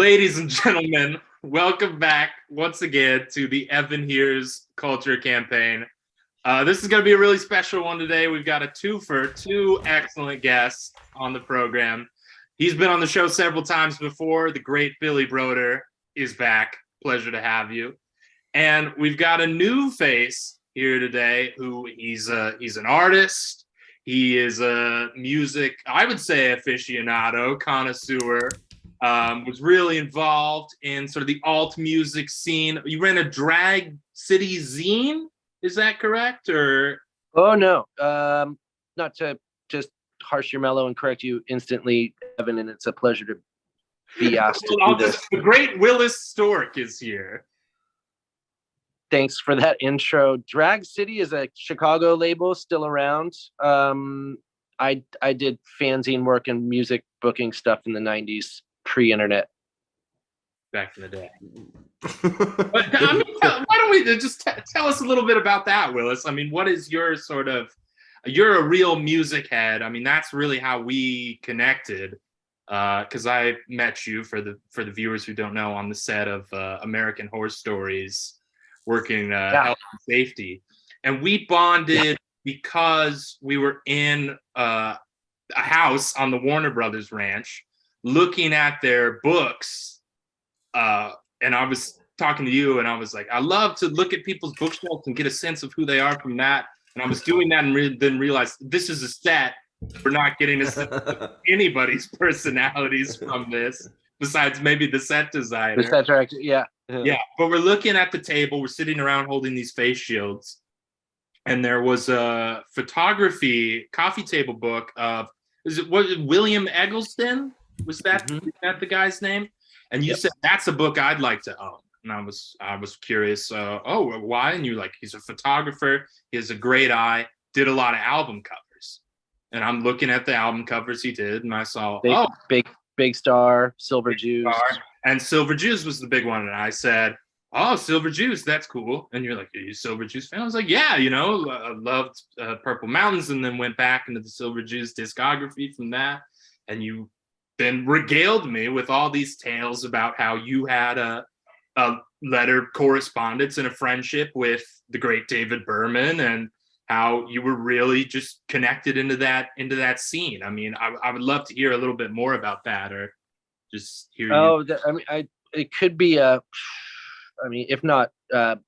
Ladies and gentlemen, welcome back once again to the Evan Hears Culture Campaign. This is going to be a really special one today. We've got a twofer, two excellent guests on the program. He's been on the show several times before. The great Billy Brodeur is back. Pleasure to have you. And we've got a new face here today who he's an artist. He is a music, I would say, aficionado, connoisseur. Was really involved in sort of the alt music scene. You ran a drag city zine, is that correct? Or oh no, not to just harsh your mellow and correct you instantly, Evan, and it's a pleasure to be asked to do this. The great Willis Stork is here. Thanks for that intro. Drag City is a Chicago label still around. I did fanzine work and music booking stuff in the 90s, pre-internet. Back in the day. But, why don't we just tell us a little bit about that, Willis? I mean, what is your sort of, you're a real music head. I mean, that's really how we connected. Because I met you, for the viewers who don't know, on the set of American Horror Stories, working health and safety. And we bonded because we were in a house on the Warner Brothers ranch looking at their books. And I was talking to you and I was like, I love to look at people's bookshelves and get a sense of who they are from that. And I was doing that and then realized this is a set. We're not getting a sense of anybody's personalities from this, besides maybe the set designer. The set director, yeah. Yeah, but we're looking at the table. We're sitting around holding these face shields. And there was a photography coffee table book of, was it William Eggleston? Was that the guy's name? And you said, that's a book I'd like to own. And I was curious, why? And you're like, he's a photographer. He has a great eye, did a lot of album covers. And I'm looking at the album covers he did, and I saw, Big Star, Silver Juice. And Silver Juice was the big one. And I said, oh, Silver Juice, that's cool. And you're like, are you a Silver Juice fan? I was like, yeah, I loved Purple Mountains, and then went back into the Silver Juice discography from that. And you then regaled me with all these tales about how you had a letter correspondence and a friendship with the great David Berman, and how you were really just connected into that scene. I mean, I would love to hear a little bit more about that, or just hear you. It could be if not kind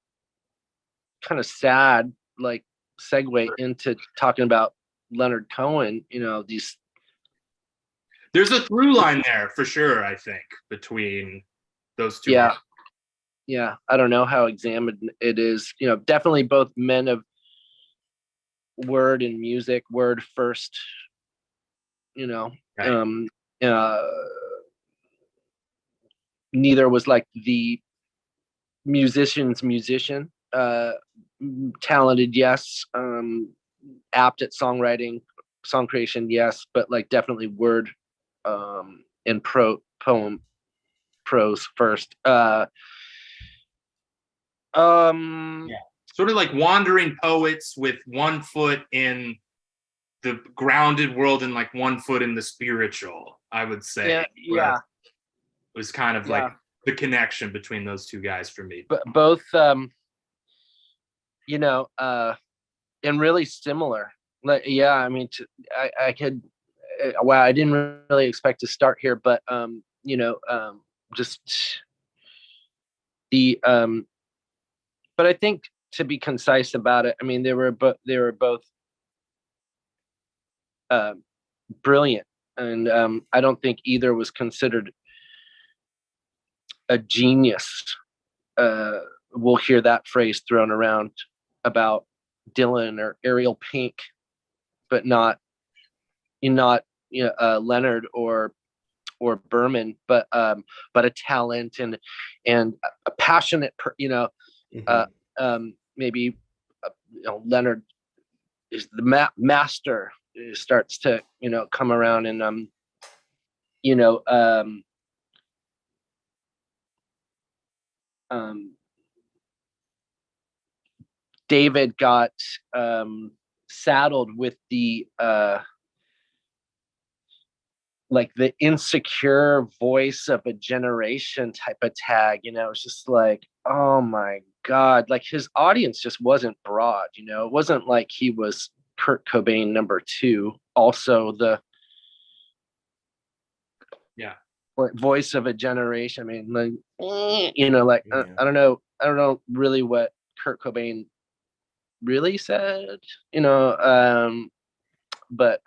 of sad, like segue into talking about Leonard Cohen, there's a through line there for sure, I think, between those two. Yeah. I don't know how examined it is. Definitely both men of word and music, word first, Right. Neither was like the musician's musician, talented, yes, apt at songwriting, song creation, yes, but like definitely word and prose first. Sort of like wandering poets with one foot in the grounded world and like one foot in the spiritual, I would say. Yeah. It was kind of like the connection between those two guys for me. But both, and really similar. Like, I mean, I could. Wow, I didn't really expect to start here, but just the. But I think, to be concise about it, I mean, they were both brilliant, and I don't think either was considered a genius. We'll hear that phrase thrown around about Dylan or Ariel Pink, but not Leonard or Berman, but a talent and a passionate, maybe Leonard is the master, starts to come around, and David got saddled with the like the insecure voice of a generation type of tag. It's just like, oh my God, like his audience just wasn't broad. It wasn't like he was Kurt Cobain #2, also the voice of a generation. I mean, like, I don't know really what Kurt Cobain really said, but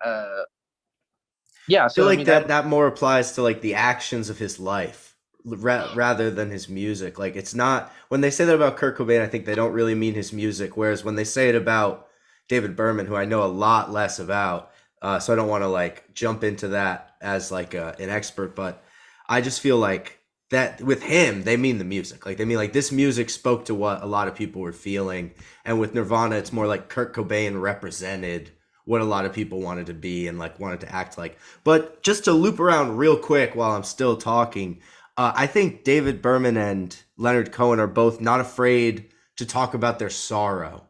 yeah. I feel So like that more applies to like the actions of his life rather than his music. Like it's not, when they say that about Kurt Cobain, I think they don't really mean his music. Whereas when they say it about David Berman, who I know a lot less about, so I don't want to like jump into that as like an expert, but I just feel like that with him, they mean the music. Like they mean like this music spoke to what a lot of people were feeling. And with Nirvana, it's more like Kurt Cobain represented what a lot of people wanted to be and like wanted to act like. But just to loop around real quick while I'm still talking, I think David Berman and Leonard Cohen are both not afraid to talk about their sorrow.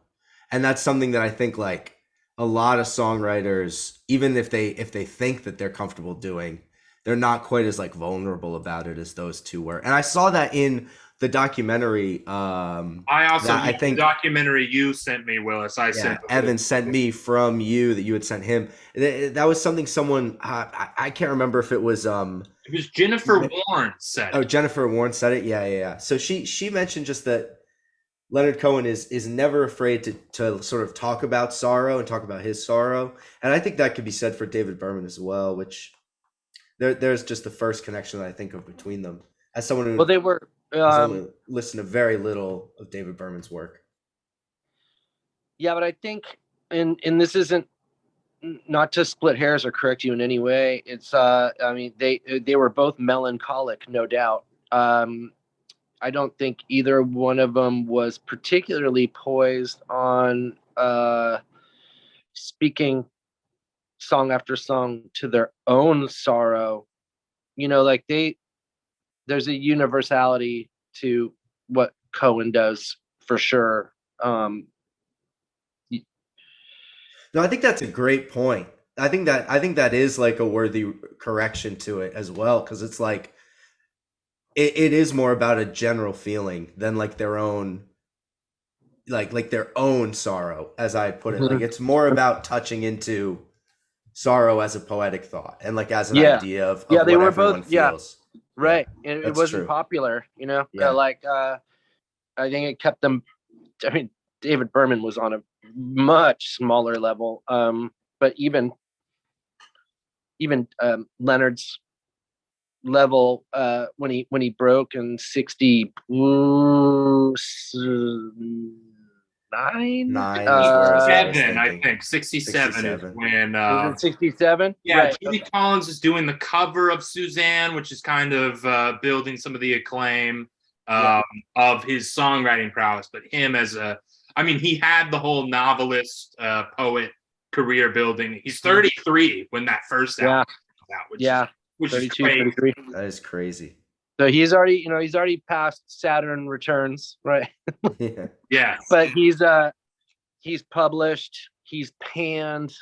And that's something that I think like a lot of songwriters, even if they think that they're comfortable doing, they're not quite as like vulnerable about it as those two were. And I saw that in the documentary. I think the documentary you sent me, Willis. Evan sent me from you that you had sent him. That was something someone I can't remember if it was it was Jennifer Warren said it. Oh, Jennifer Warren said it. Yeah. So she mentioned just that Leonard Cohen is never afraid to sort of talk about sorrow and talk about his sorrow. And I think that could be said for David Berman as well, which there's just the first connection that I think of between them. As someone who they were only listened to very little of David Berman's work. Yeah, but I think, and this isn't, not to split hairs or correct you in any way. It's I mean, they were both melancholic, no doubt. I don't think either one of them was particularly poised on speaking song after song to their own sorrow. Like there's a universality to what Cohen does for sure. No, I think that's a great point. I think that is like a worthy correction to it as well, because it's like it is more about a general feeling than like their own like their own sorrow, as I put it. Like it's more about touching into sorrow as a poetic thought and like as an idea of they what were everyone both feels. Right. And it wasn't true. popular, Yeah. I think it kept them. I mean, David Berman was on a much smaller level. But even Leonard's level, when he broke in 69, 67, I think 67 when was it 67? Yeah, right. Judy Collins is doing the cover of Suzanne, which is kind of building some of the acclaim of his songwriting prowess. But him he had the whole novelist, poet career building. He's 33 when that first album came out, which 32, is 33. That is crazy. So he's already past Saturn Returns, right? Yeah. But he's published, he's panned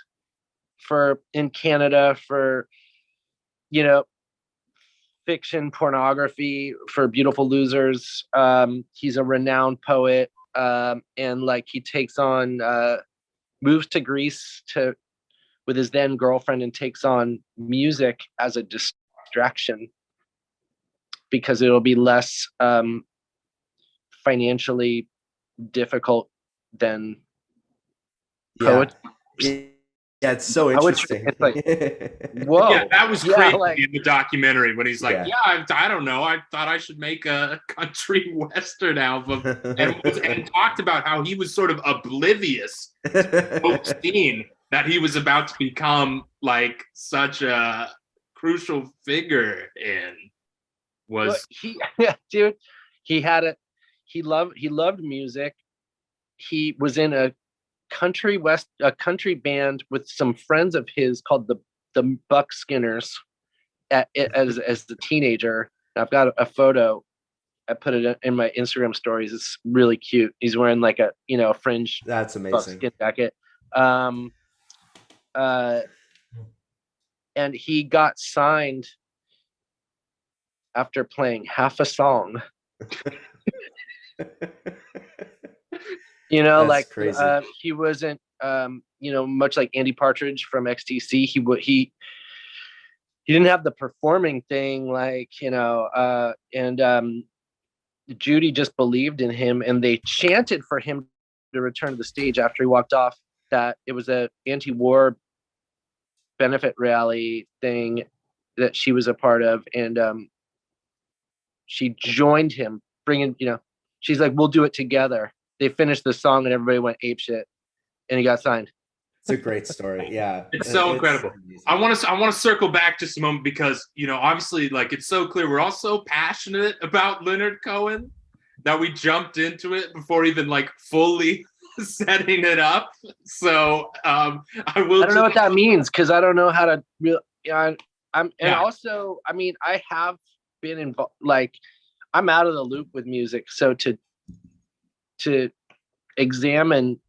in Canada for, fiction pornography, for Beautiful Losers. He's a renowned poet, and like he takes on moves to Greece with his then girlfriend and takes on music as a distraction because it'll be less financially difficult than poet. Yeah, it's so interesting. It's like, whoa. Yeah, that was crazy in the documentary when he's like, I don't know. I thought I should make a country western album and talked about how he was sort of oblivious to the scene that he was about to become like such a crucial figure in. Dude, he had it. He loved music. He was in a country band with some friends of his called the Buck Skinners as the teenager. I've got a photo. I put it in my Instagram stories. It's really cute. He's wearing like a fringe. That's amazing. Buckskin jacket. and he got signed after playing half a song. That's like crazy. he wasn't much like Andy Partridge from XTC. He didn't have the performing thing, like, and Judy just believed in him, and they chanted for him to return to the stage after he walked off. That it was a anti-war benefit rally thing that she was a part of, and she joined him, bringing, she's like, we'll do it together. They finished the song and everybody went apeshit, and he got signed. It's a great story. Yeah, It's so incredible. amazing. I want to circle back just a moment because, obviously, like, it's so clear we're all so passionate about Leonard Cohen that we jumped into it before even like fully setting it up. So I don't know what that means, because I don't know how to really. Yeah. Also, I mean, I have been involved. Like, I'm out of the loop with music, so to examine,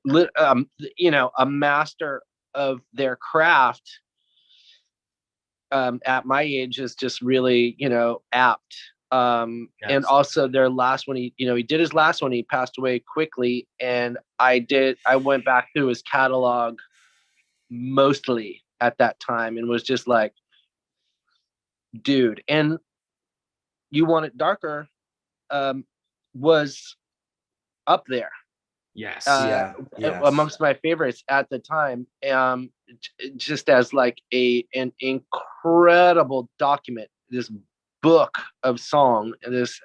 a master of their craft at my age is just really, apt. Yes. And also their last one, he did his last one, he passed away quickly, and I went back through his catalog mostly at that time and was just like, dude. And You Want It Darker was up there. Yes. Yes. Amongst my favorites at the time, just as like an incredible document, this book of song, this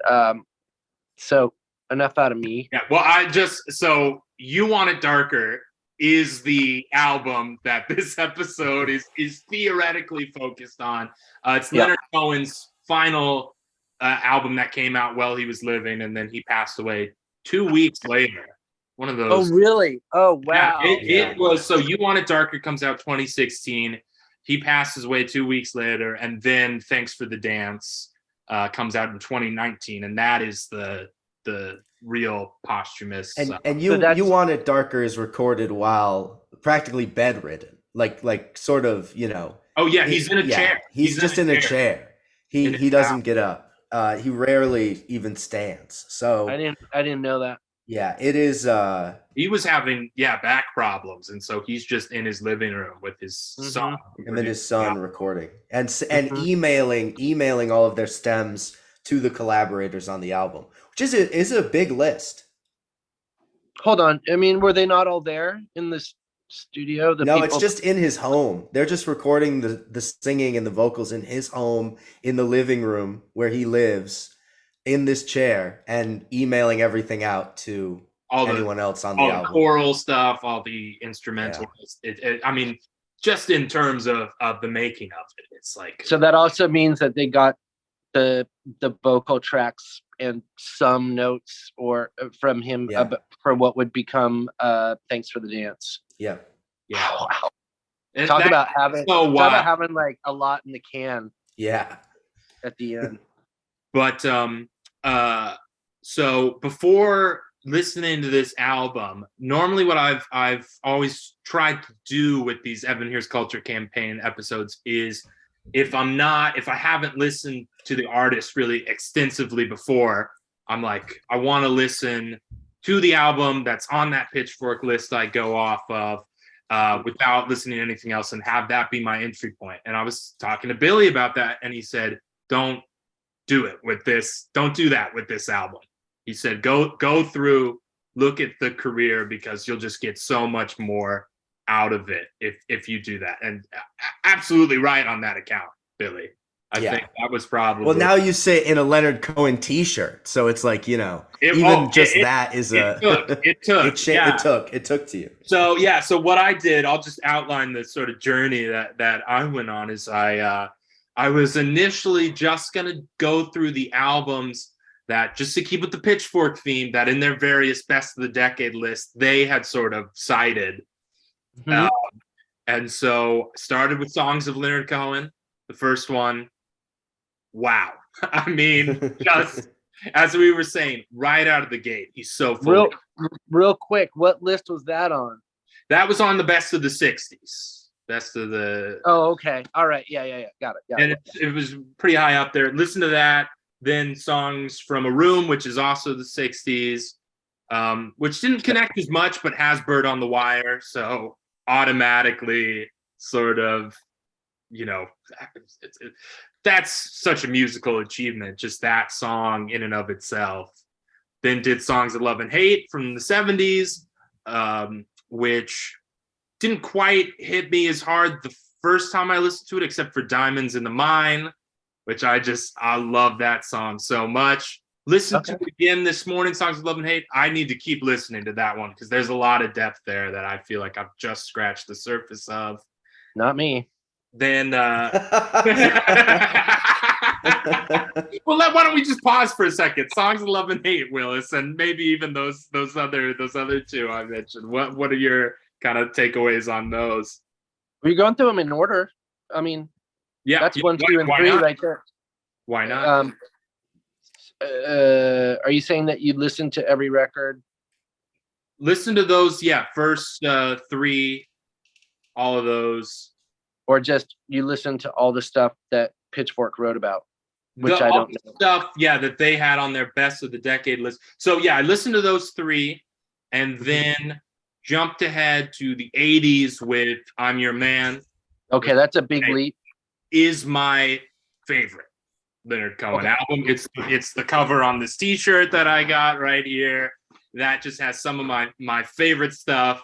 so enough out of me. Yeah, well, so You Want It Darker is the album that this episode is theoretically focused on. It's Leonard Cohen's final album that came out while he was living, and then he passed away 2 weeks later. One of those. Oh, really? Oh, wow. Yeah, it was. So You Want It Darker comes out 2016. He passes away 2 weeks later, and then Thanks for the Dance comes out in 2019, and that is the real posthumous. And You Want It Darker is recorded while practically bedridden, like sort of, Oh yeah, he's in a chair. He's just in a chair. He doesn't get up. He rarely even stands. So I didn't know that. Yeah, it is. He was having back problems, and so he's just in his living room with his son, and then his son recording and emailing all of their stems to the collaborators on the album, which is a big list. Hold on, I mean, were they not all there in this studio? No, it's just in his home. They're just recording the singing and the vocals in his home, in the living room where he lives, in this chair, and emailing everything out to anyone else on the album. All the choral stuff, all the instrumental. Yeah. I mean, just in terms of the making of it, it's like. So that also means that they got the vocal tracks and some notes from him for what would become Thanks for the Dance. Yeah. Yeah. Wow. Talk about having like a lot in the can. Yeah. At the end. But so before listening to this album, normally what I've always tried to do with these Evan Here's Culture campaign episodes is if I haven't listened to the artist really extensively before, I'm like, I want to listen to the album that's on that Pitchfork list I go off of without listening to anything else, and have that be my entry point. And I was talking to Billy about that, and he said, don't do it with this. Don't do that with this album. He said, go through, look at the career, because you'll just get so much more out of it if you do that. And absolutely right on that account, Billy. I think that was probably. Well, now you say it in a Leonard Cohen T-shirt, so it's like, that is it took to you. So what I did, I'll just outline the sort of journey that I went on. Is I was initially just gonna go through the albums that, just to keep with the Pitchfork theme, that in their various best of the decade list they had sort of cited. Mm-hmm. And so started with Songs of Leonard Cohen, the first one. Wow. I mean, just as we were saying, right out of the gate, he's so full. Real quick, what list was that on? That was on the best of the 60s. Best of the. Oh, okay. All right. Yeah. Got it. And it was pretty high up there. Listen to that. Then songs from A Room, which is also the 60s, which didn't connect as much, but has Bird on the Wire. So automatically sort of, that's such a musical achievement, just that song in and of itself. Then did Songs of Love and Hate from the 70s, which didn't quite hit me as hard the first time I listened to it, except for Diamonds in the Mine, which I love that song so much. Listened to it again this morning, Songs of Love and Hate. I need to keep listening to that one because there's a lot of depth there that I feel like I've just scratched the surface of. Not me. Then well, why don't we just pause for a second? Songs of Love and Hate, Willis, and maybe even those other two I mentioned. What are your kind of takeaways on those? We're going through them in order. I mean, yeah, that's 1, 2, and 3 right there. Why not? Are you saying that you listen to every record? Listen to those, yeah. First 3, all of those. Or just you listen to all the stuff that Pitchfork wrote about, which I don't know. Stuff, yeah, that they had on their best of the decade list. So yeah, I listened to those 3, and then jumped ahead to the 80s with I'm Your Man. Okay, that's a big leap. Is my favorite Leonard Cohen album. It's the cover on this t-shirt that I got right here. That just has some of my favorite stuff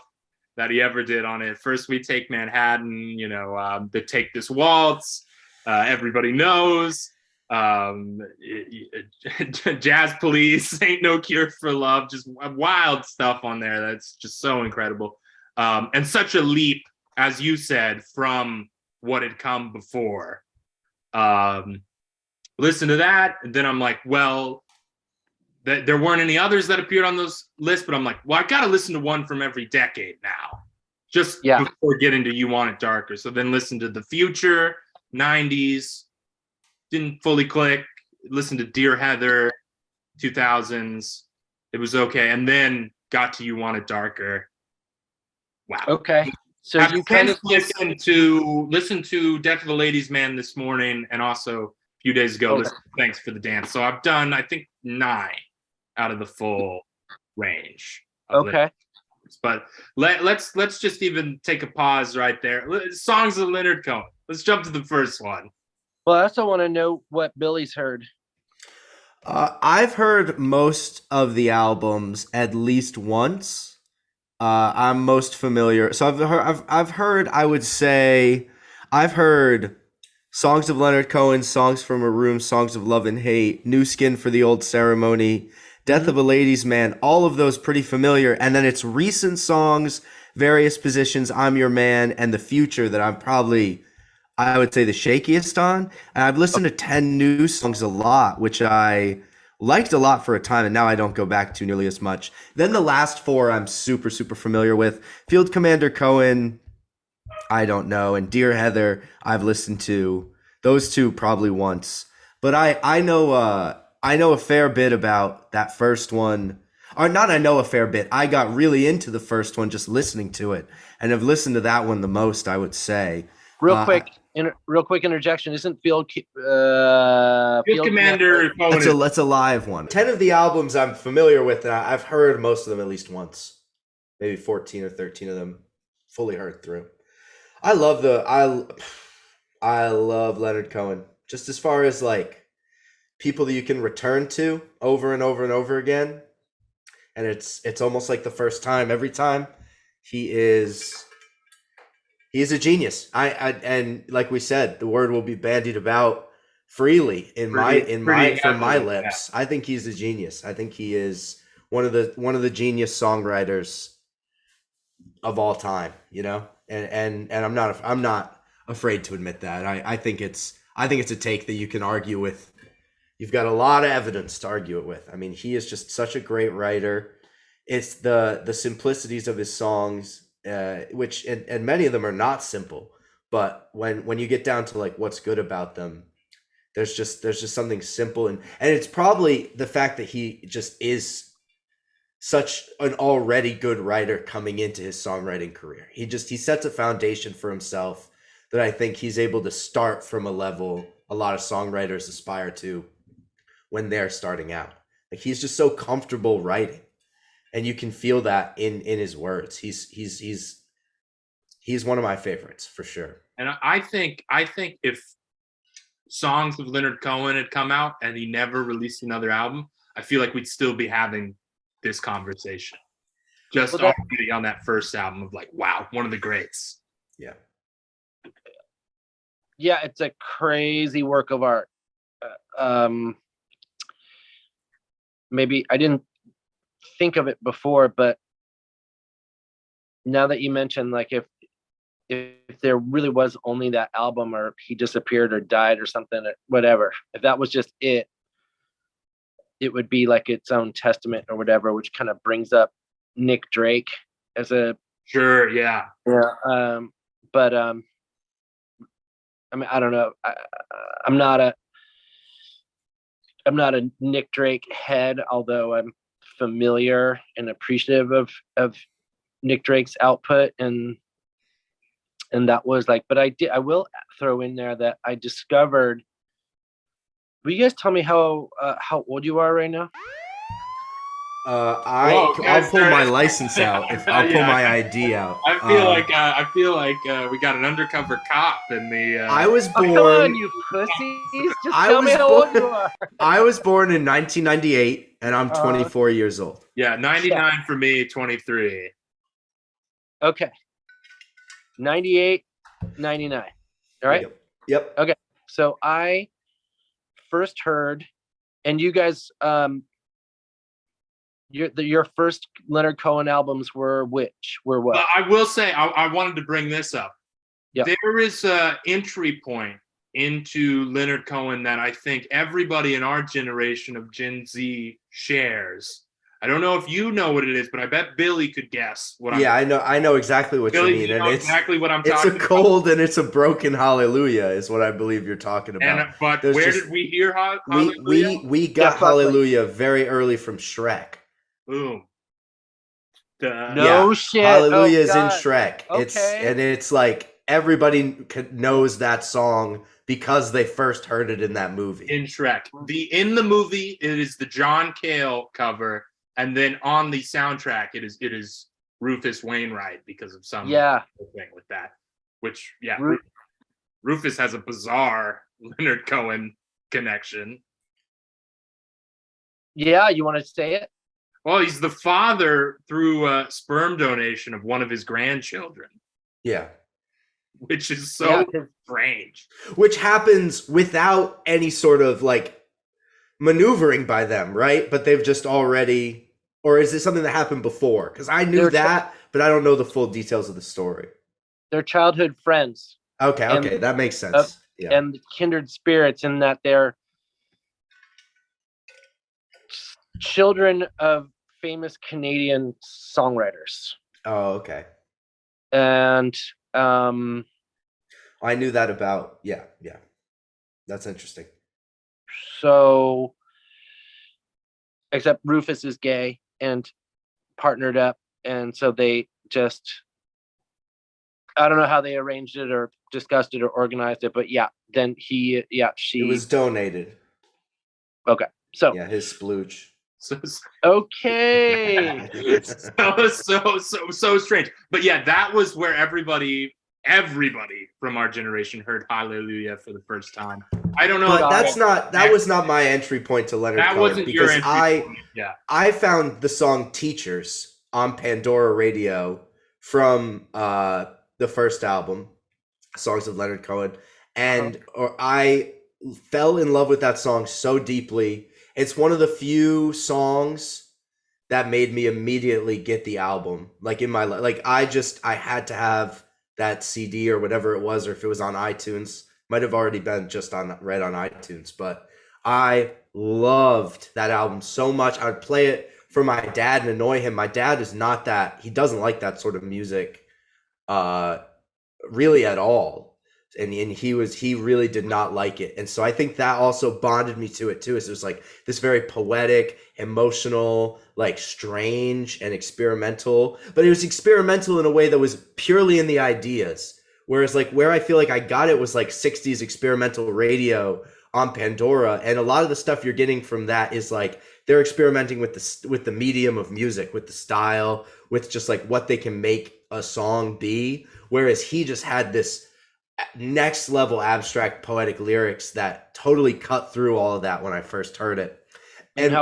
that he ever did on it. First We Take Manhattan, the Take This Waltz, Everybody Knows, Jazz Police, Ain't No Cure for Love, just wild stuff on there that's just so incredible. And such a leap, as you said, from what had come before. Listen to that, and then I'm like, well, there weren't any others that appeared on those lists, but I'm like, well, I got to listen to one from every decade now, just before getting to You Want It Darker. So then listen to The Future, 90s, didn't fully click. Listen to Dear Heather, 2000s, it was okay, and then got to You Want It Darker. Wow. Okay. So I've you kind of listened to Death of a Ladies Man this morning, and also a few days ago, listen to Thanks for the Dance. So I've done, I think, 9 out of the full range. Okay. But let's just even take a pause right there. Songs of Leonard Cohen. Let's jump to the first one. Well, I also want to know what Billy's heard. I've heard most of the albums at least once. I'm most familiar. So I've heard, I would say, I've heard Songs of Leonard Cohen, Songs from a Room, Songs of Love and Hate, New Skin for the Old Ceremony, Death of a Ladies Man, all of those pretty familiar. And then it's recent songs, Various Positions, I'm Your Man, and The Future that I'm probably, I would say, the shakiest on. And I've listened to 10 new songs a lot, which I liked a lot for a time, and now I don't go back to nearly as much. Then the last 4 I'm super, super familiar with. Field Commander Cohen, I don't know. And Dear Heather, I've listened to. Those 2 probably once. But I know a fair bit about that first one. Or not I know a fair bit. I got really into the first one just listening to it. And have listened to that one the most, I would say. Real quick interjection. Isn't Field Commander Cohen? That's a live one. 10 of the albums I'm familiar with, and I've heard most of them at least once. Maybe 14 or 13 of them fully heard through. I love Leonard Cohen. Just as far as like people that you can return to over and over and over again. And it's almost like the first time every time. He is a genius. And like we said, the word will be bandied about freely from my lips. I think he's a genius. I think he is one of the genius songwriters of all time, And I'm not afraid to admit that. I think it's a take that you can argue with. You've got a lot of evidence to argue it with. I mean, he is just such a great writer. It's the simplicities of his songs, which and many of them are not simple, but when you get down to like what's good about them, there's just something simple, and it's probably the fact that he just is such an already good writer coming into his songwriting career. He sets a foundation for himself that I think he's able to start from a level a lot of songwriters aspire to when they're starting out. Like, he's just so comfortable writing, and you can feel that in his words. He's one of my favorites for sure. And I think if Songs of Leonard Cohen had come out and he never released another album, I feel like we'd still be having this conversation. Just already on that first album of like, wow, one of the greats. Yeah. Yeah, it's a crazy work of art. Maybe I didn't think of it before, but now that you mentioned, like, if there really was only that album, or he disappeared or died or something, or whatever, if that was just it would be like its own testament or whatever, which kind of brings up Nick Drake as a sure, yeah. But I mean, I don't know. I'm not a Nick Drake head, although I'm familiar and appreciative of Nick Drake's output, and that was like, but I will throw in there that I discovered. Will you guys tell me how old you are right now? I'll pull my license out. I'll pull my ID out. I feel like we got an undercover cop in the. I was born. Oh, come on, you pussies! Just tell me how old you are. I was born in 1998, and I'm 24 years old. Yeah, 99 for me, 23. Okay. 98, 99. All right. Yep. Okay. So I first heard, and you guys, your first Leonard Cohen albums were which? Were what? I will say, I wanted to bring this up. Yep. There is an entry point into Leonard Cohen that I think everybody in our generation of Gen Z shares. I don't know if you know what it is, but I bet Billy could guess what I know exactly what Billy, you mean. You know exactly what I'm talking about. It's a cold and it's a broken hallelujah is what I believe you're talking about. But where did we hear hallelujah? We got hallelujah very early from Shrek. Boom. No shit. Hallelujah is in Shrek. Okay. It's like everybody knows that song because they first heard it in that movie. In Shrek. In the movie, it is the John Cale cover. And then on the soundtrack, it is Rufus Wainwright because of some thing with that. Which, Rufus has a bizarre Leonard Cohen connection. Yeah, you want to say it? Well, he's the father through a sperm donation of one of his grandchildren. Yeah. Which is so strange. Which happens without any sort of like maneuvering by them, right? But they've just already, or is it something that happened before? Because I knew that, but I don't know the full details of the story. They're childhood friends. Okay, that makes sense. And kindred spirits in that they're children of famous Canadian songwriters. Oh, okay. And I knew that about yeah. That's interesting. So, except Rufus is gay and partnered up, and so they just, I don't know how they arranged it or discussed it or organized it, but then she. It was donated. Okay, so his splooge. Okay. so strange. But that was where everybody from our generation heard Hallelujah for the first time. I don't know. But that was not my entry point to Leonard Cohen. That wasn't your entry point. I found the song Teachers on Pandora Radio from the first album, Songs of Leonard Cohen. And I fell in love with that song so deeply. It's one of the few songs that made me immediately get the album. Like in my life, like I had to have that CD or whatever it was, or if it was on iTunes, might have already been just on iTunes. But I loved that album so much. I would play it for my dad and annoy him. My dad is not that. He doesn't like that sort of music, really at all. and he really did not like it. And so I think that also bonded me to it too. Is it was like this very poetic, emotional, like strange and experimental, but it was experimental in a way that was purely in the ideas. Whereas like where I feel like I got it was like 60s experimental radio on Pandora, and a lot of the stuff you're getting from that is like they're experimenting with the medium of music, with the style, with just like what they can make a song be. Whereas he just had this next level abstract poetic lyrics that totally cut through all of that when I first heard it. And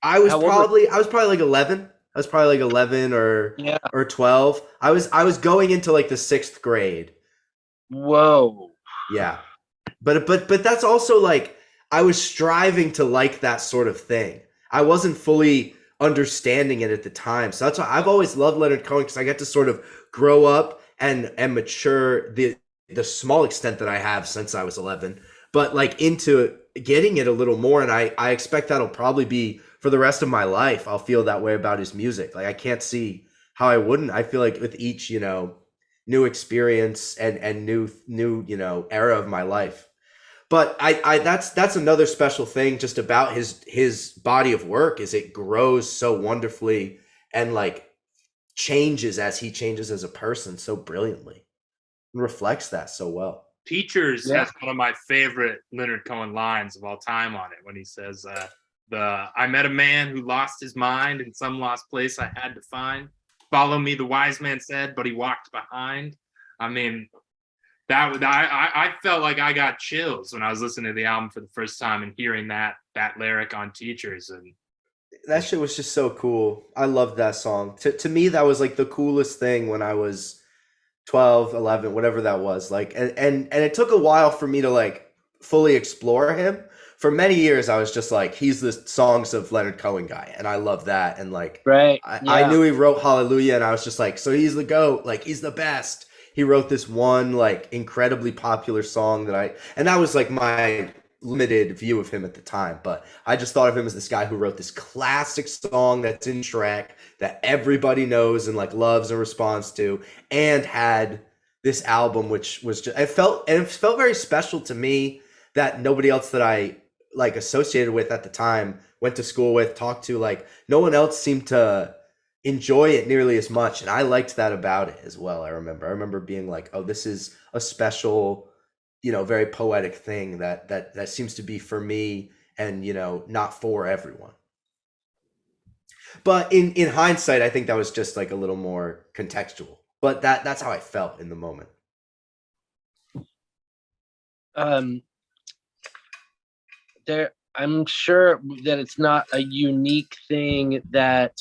I was probably like 11. I was probably like 11 or 12. I was going into like the 6th grade. Whoa. Yeah. But that's also like I was striving to like that sort of thing. I wasn't fully understanding it at the time. So that's why I've always loved Leonard Cohen, because I get to sort of grow up and mature the small extent that I have since I was 11, but like into getting it a little more. And I expect that'll probably be for the rest of my life. I'll feel that way about his music. Like I can't see how I wouldn't. I feel like with each, new experience and new, era of my life. But I that's another special thing just about his body of work is it grows so wonderfully and like changes as he changes as a person so brilliantly. Reflects that so well. Teachers has one of my favorite Leonard Cohen lines of all time on it when he says, I met a man who lost his mind in some lost place I had to find. Follow me, the wise man said, but he walked behind. I mean, I felt like I got chills when I was listening to the album for the first time and hearing that lyric on Teachers. And that shit was just so cool. I loved that song. To me, that was like the coolest thing when I was 12, 11, whatever that was. Like, and it took a while for me to like fully explore him. For many years, I was just like, he's the songs of Leonard Cohen guy. And I love that. And like, I knew he wrote Hallelujah. And I was just like, so he's the GOAT. Like, he's the best. He wrote this one like incredibly popular song and that was like my limited view of him at the time, but I just thought of him as this guy who wrote this classic song that's in Shrek that everybody knows and like loves and responds to, and had this album which was just it felt very special to me that nobody else that I like associated with at the time, went to school with, talked to, like no one else seemed to enjoy it nearly as much, and I liked that about it as well. I remember being like, oh, this is a special, very poetic thing that seems to be for me and, not for everyone. But in hindsight, I think that was just like a little more contextual. But that's how I felt in the moment. I'm sure that it's not a unique thing that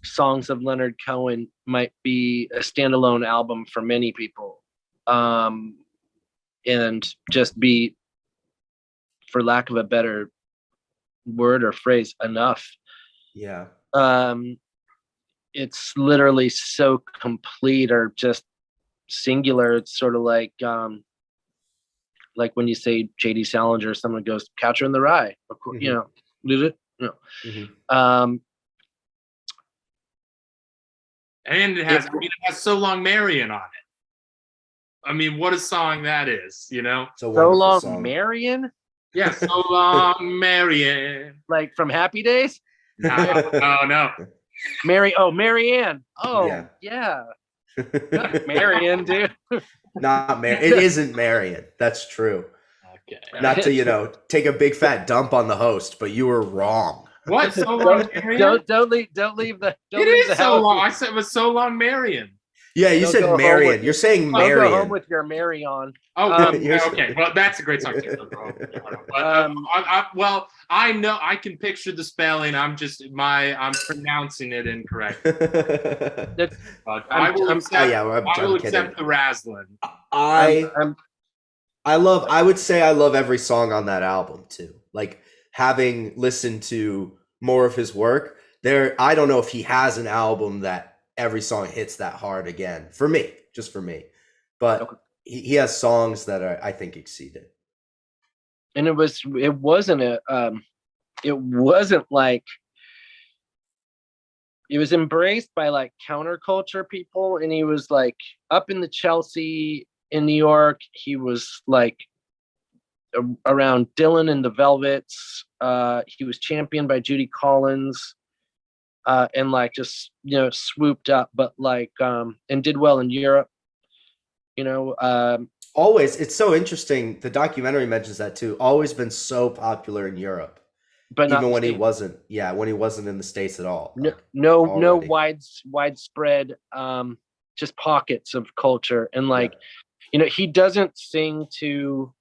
songs of Leonard Cohen might be a standalone album for many people. And just be, for lack of a better word or phrase, enough. Yeah. It's literally so complete or just singular. It's sort of like when you say J.D. Salinger, someone goes, Catcher in the Rye. Of course, Mm-hmm. did it? No. Mm-hmm. And it has So Long Marion on it. I mean, what a song that is, So Long song. Marion? Yeah, So Long Marion. Like from Happy Days? No. Marianne. Oh, yeah. Not Marion, dude. Not Marion. It isn't Marion. That's true. Okay. Not to, take a big fat dump on the host, but you were wrong. What? So Long Marion? Don't leave the It is So Long. I said it was So Long Marion. Yeah, you said Marion. You're saying Marion. Go home with your Marion. Oh, okay. Well, that's a great song too. Well, I know I can picture the spelling. I'm pronouncing it incorrect. I will accept the Raslin. I would say I love every song on that album too. Like, having listened to more of his work, I don't know if he has an album that every song hits that hard again. For me, just for me. But okay. He has songs that I think exceed it. And it wasn't like he was embraced by like counterculture people, and he was like up in the Chelsea in New York. He was like around Dylan and the Velvets. He was championed by Judy Collins, and like just swooped up, but like and did well in Europe. Always, it's so interesting. The documentary mentions that too. Always been so popular in Europe, but not even when he States. wasn't. Yeah, when he wasn't in the States at all. No widespread. Just pockets of culture, and like he doesn't sing to.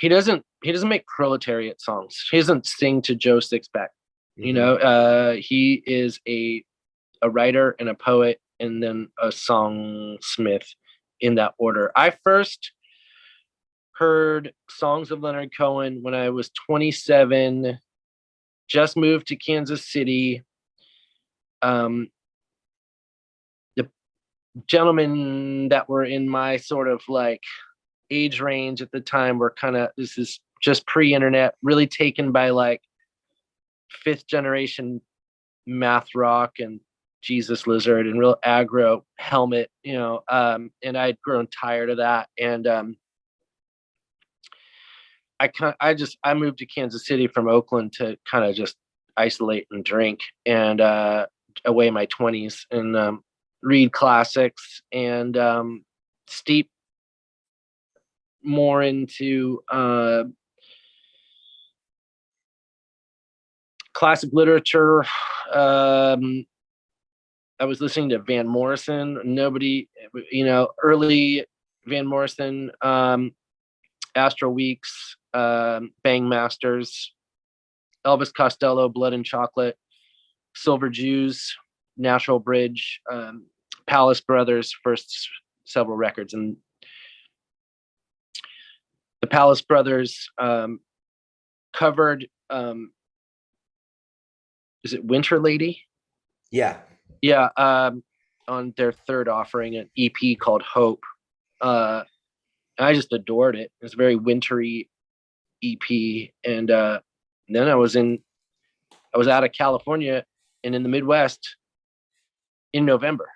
He doesn't make proletariat songs. He doesn't sing to Joe Sixpack. He is a writer and a poet, and then a songsmith, in that order. I first heard songs of Leonard Cohen when I was 27, just moved to Kansas City. The gentlemen that were in my sort of like age range at the time were this is just pre-internet, really taken by like 5th generation math rock and Jesus Lizard and real aggro Helmet, and I'd grown tired of that. And I moved to Kansas City from Oakland to kind of just isolate and drink and away my 20s and read classics and steep more into classic literature. I was listening to Van Morrison. Early Van Morrison, Astro Weeks, Bang Masters, Elvis Costello, Blood and Chocolate, Silver Jews, Natural Bridge, Palace Brothers' first several records. And the Palace Brothers covered, is it Winter Lady? Yeah. Yeah, on their third offering, an EP called Hope. And I just adored it. It was a very wintry EP. And then I was out of California and in the Midwest in November.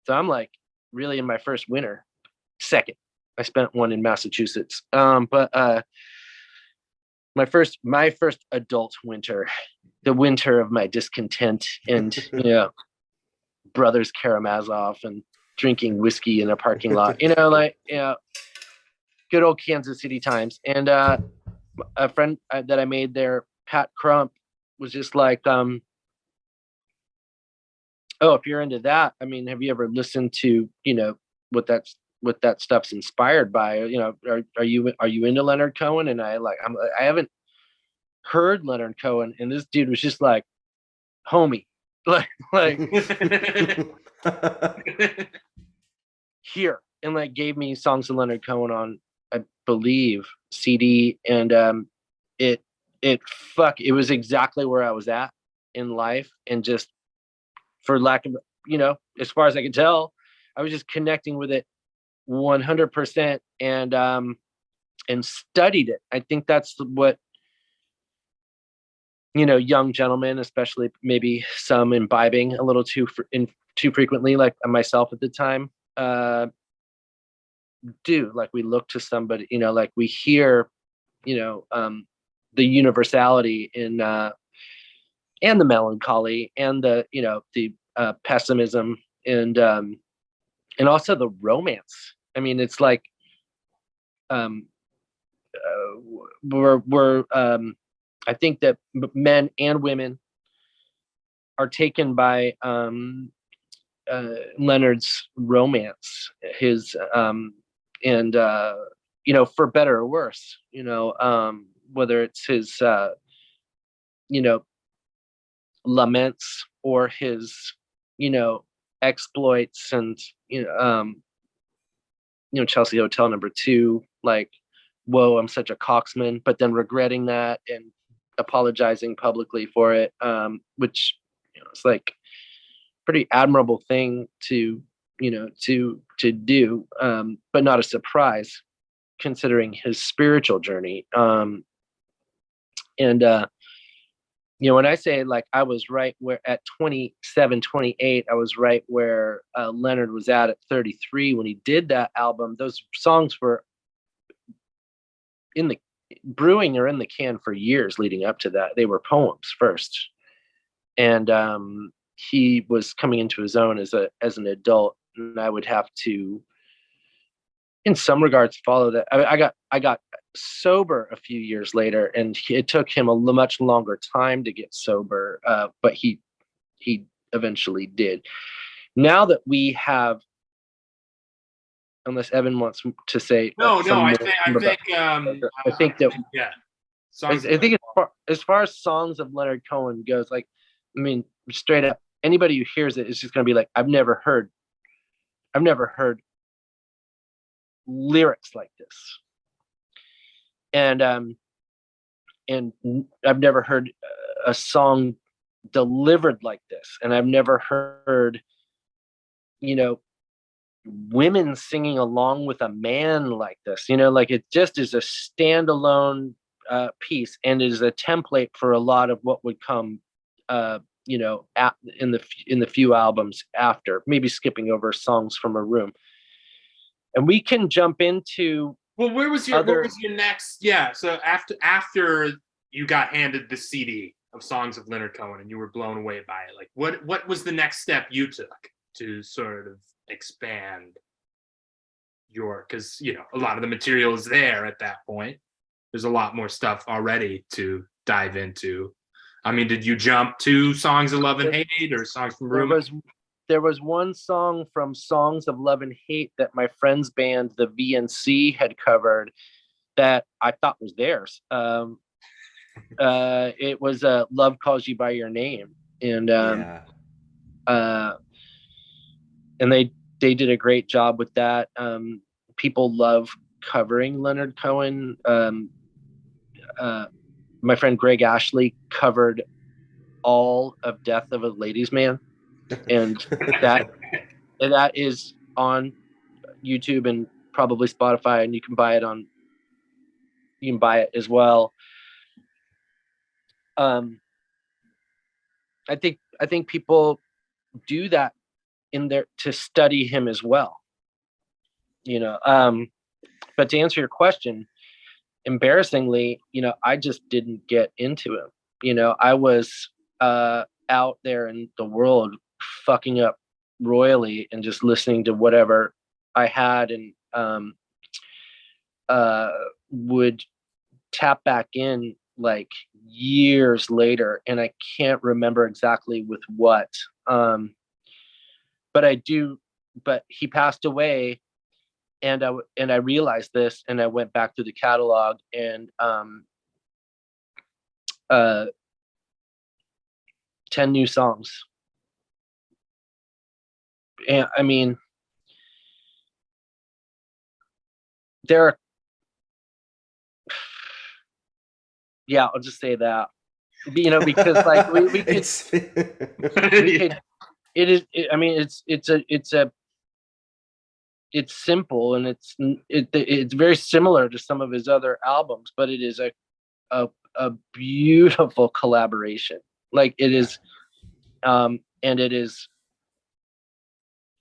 So I'm like really in my first winter. Second. I spent one in Massachusetts. But my first adult winter, the winter of my discontent and Brothers Karamazov and drinking whiskey in a parking lot, good old Kansas City times. And a friend that I made there, Pat Crump, was just like, oh, if you're into that, I mean, have you ever listened to, what that stuff's inspired by? Are you into Leonard Cohen? And I haven't heard Leonard Cohen, and this dude was just like, homie, like here, and like gave me songs of Leonard Cohen on, I believe, CD, and it was exactly where I was at in life, and just for lack of, as far as I could tell, I was just connecting with it 100% and studied it. I think that's what young gentlemen, especially maybe some imbibing a little too frequently, like myself at the time, do. Like we look to somebody, like we hear, the universality in and the melancholy and the the pessimism and also the romance. I mean, it's like we're I think that men and women are taken by Leonard's romance, his and for better or worse, whether it's his laments or his exploits and Chelsea Hotel #2, like, whoa, I'm such a coxman, but then regretting that and apologizing publicly for it, which it's like pretty admirable thing to do, but not a surprise considering his spiritual journey. And you know, when I say like I was right where at 27, 28, I was right where Leonard was at 33 when he did that album. Those songs were in the brewing or in the can for years leading up to that. They were poems first. And he was coming into his own as an adult, and I would have to, in some regards, follow that. I got sober a few years later, and it took him a much longer time to get sober, but he eventually did. Now that we have, unless Evan wants to say, I think that yeah. I think as far as songs of Leonard Cohen goes, like, I mean, straight up, anybody who hears it is just going to be like, I've never heard lyrics like this, and I've never heard a song delivered like this, and I've never heard, you know, women singing along with a man like this. You know, like it just is a standalone piece, and it is a template for a lot of what would come, you know, in the few albums after, maybe skipping over Songs from a Room. And we can jump into, well, what was your next? Yeah, so after you got handed the CD of Songs of Leonard Cohen and you were blown away by it, like what was the next step you took to sort of expand your, because you know a lot of the material is there at that point. There's a lot more stuff already to dive into. I mean, did you jump to Songs of Love and Hate or Songs from Room? There was one song from Songs of Love and Hate that my friend's band, the VNC, had covered that I thought was theirs. It was Love Calls You by Your Name. And and they did a great job with that. People love covering Leonard Cohen. My friend Greg Ashley covered all of Death of a Ladies Man. And that is on YouTube and probably Spotify, and you can buy it as well. I think people do that in there to study him as well, you know. But to answer your question, embarrassingly, you know, I just didn't get into him. You know, I was out there in the world fucking up royally and just listening to whatever I had, and would tap back in like years later, and I can't remember exactly with what, but he passed away, and I realized this, and I went back through the catalog, and 10 new songs. And I mean, there are, yeah, I'll just say that, you know, because like we could, it's simple, and it's very similar to some of his other albums, but it is a beautiful collaboration. Like it is, and it is,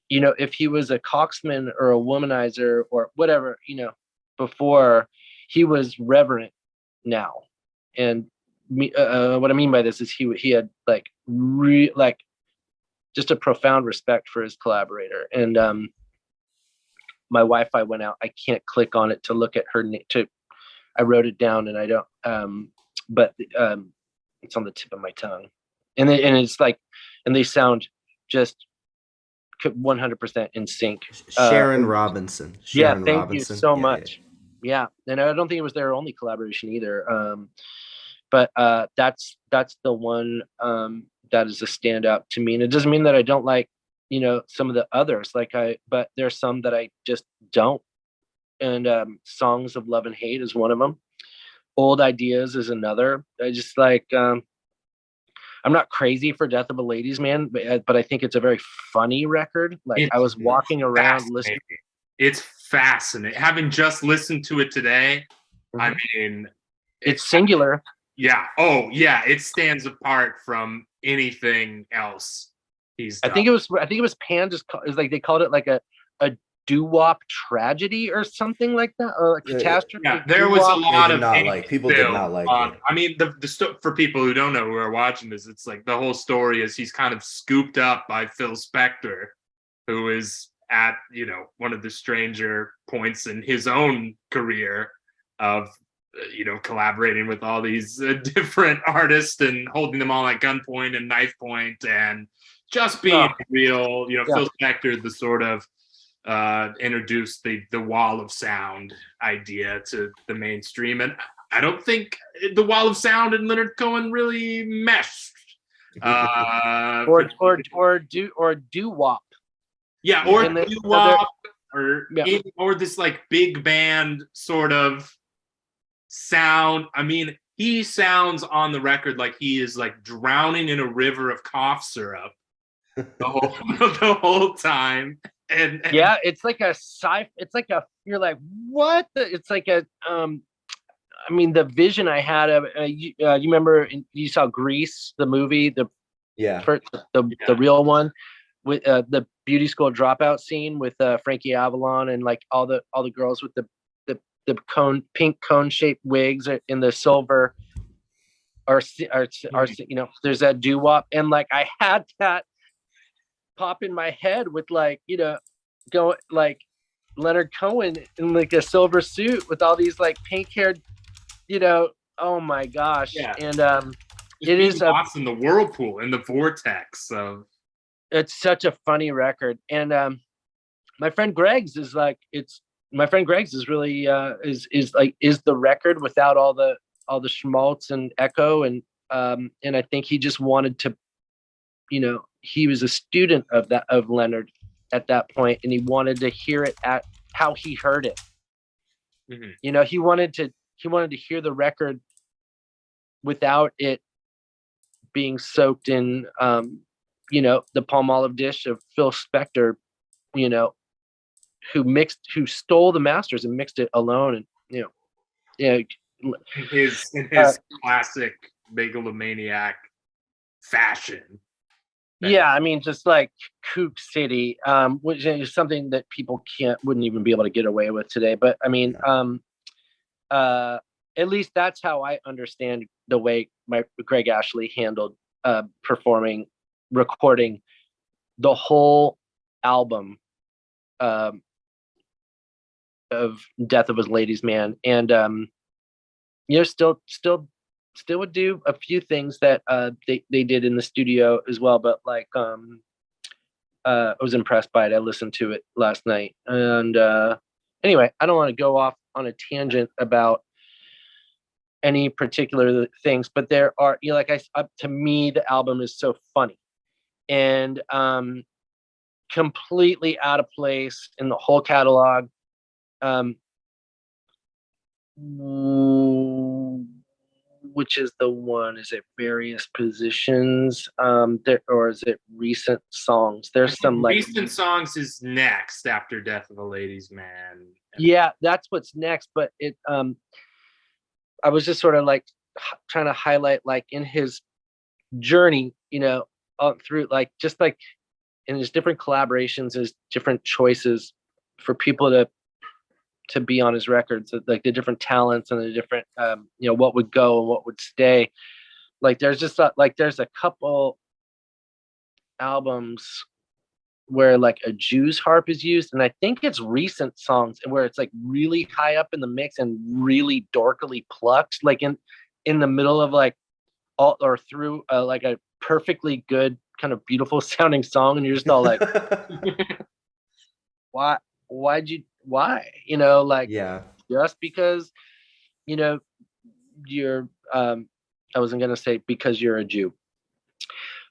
you know, if he was a coxman or a womanizer or whatever, you know, before, he was reverent now. And what I mean by this is he had like just a profound respect for his collaborator. And my Wi-Fi went out. I can't click on it to look at her name. I wrote it down, and I don't. But it's on the tip of my tongue, and it's like, and they sound just 100% in sync. Sharon Robinson. Thank you so much. Yeah, and I don't think it was their only collaboration either. But that's the one that is a standout to me. And it doesn't mean that I don't like, you know, some of the others. But there's some that I just don't. And Songs of Love and Hate is one of them. Old Ideas is another. I just like. I'm not crazy for Death of a Ladies Man, but I think it's a very funny record. Like I was walking around listening. It's fascinating. Having just listened to it today, I mean, it's singular. Yeah. Oh, yeah. It stands apart from anything else he's I done. think it was Pan just is like they called it like a doo-wop tragedy or something like that, or a catastrophe. Yeah, there was a lot of people did not like it. I mean, for people who don't know who are watching this, it's like the whole story is he's kind of scooped up by Phil Spector, who is at one of the stranger points in his own career of collaborating with all these different artists and holding them all at gunpoint and knife point and just being real. Phil Spector, the sort of introduced the wall of sound idea to the mainstream, and I don't think the wall of sound and Leonard Cohen really meshed. Or doo-wop. Yeah, or doo-wop, or this like big band sort of sound. I mean, he sounds on the record like he is like drowning in a river of cough syrup the whole time. And yeah, it's like you're like, what? It's like a I mean, the vision I had of you remember you saw Grease, the movie, the real one with the beauty school dropout scene with Frankie Avalon and like all the girls with the pink cone shaped wigs in the silver or there's that doo-wop, and like I had that pop in my head with like go like Leonard Cohen in like a silver suit with all these like pink haired oh my gosh. And it is lost in the whirlpool, in the vortex. So it's such a funny record. And my friend Greg's is really is the record without all the schmaltz and echo, and I think he just wanted to, he was a student of Leonard at that point, and he wanted to hear it at how he heard it. Mm-hmm. He wanted to hear the record without it being soaked in the Palmolive dish of Phil Spector, who stole the masters and mixed it alone, and in his classic megalomaniac fashion. Yeah, I mean, just like Kook City, which is something that people wouldn't even be able to get away with today. But I mean, at least that's how I understand the way Greg Ashley handled recording the whole album of Death of a Ladies Man, and still would do a few things that they did in the studio as well, but like I was impressed by it. I listened to it last night, and anyway, I don't want to go off on a tangent about any particular things, but there are, to me, the album is so funny and completely out of place in the whole catalog. Which is the one? Is it Various Positions? Or is it Recent Songs? There's some like Recent Songs is next after Death of a Ladies Man. Yeah, that's what's next. But it, I was just sort of like trying to highlight like in his journey, through like just like in his different collaborations, his different choices for people to be on his records, like the different talents and the different what would go and what would stay. Like there's just there's a couple albums where like a Jew's harp is used, and I think it's Recent Songs where it's like really high up in the mix and really dorkily plucked, like in the middle of like all or through like a perfectly good kind of beautiful sounding song, and you're just all like why just because you're I wasn't gonna say because you're a Jew,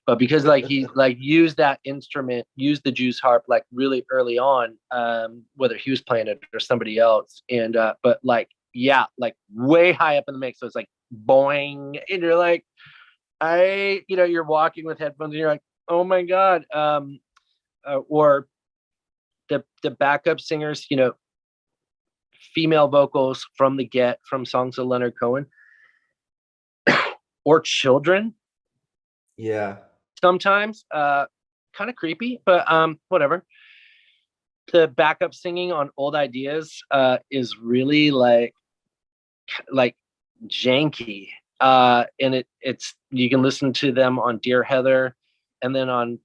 but because like he like used that instrument, used the Jew's harp like really early on, whether he was playing it or somebody else, and but like way high up in the mix, so it's like boing, and you're like you're walking with headphones and you're like, oh my god, or the backup singers, female vocals from songs of Leonard Cohen. or children. Yeah. Sometimes, kind of creepy, but whatever. The backup singing on Old Ideas is really like janky. And it's you can listen to them on Dear Heather, and then on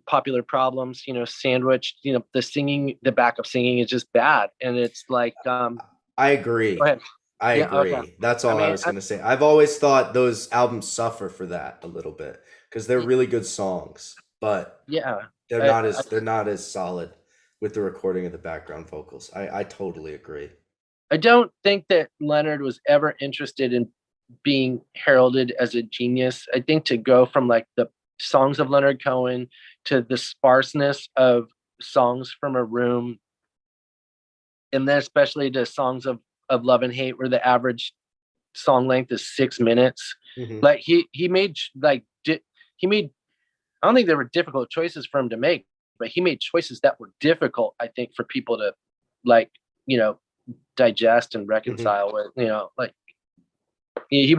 Popular Problems, Sandwich. The backup singing is just bad, and it's like I agree. Go ahead. I Yeah, agree. okay. That's all I was going to say. I've always thought those albums suffer for that a little bit because they're really good songs, but Yeah, they're not as solid with the recording of the background vocals. I totally agree. I don't think that Leonard was ever interested in being heralded as a genius. I think to go from like the songs of Leonard Cohen to the sparseness of songs from a room, and then especially to songs of Love and Hate, where the average song length is 6 minutes. Mm-hmm. Like he made I don't think there were difficult choices for him to make, but he made choices that were difficult, I think, for people to digest and reconcile with. He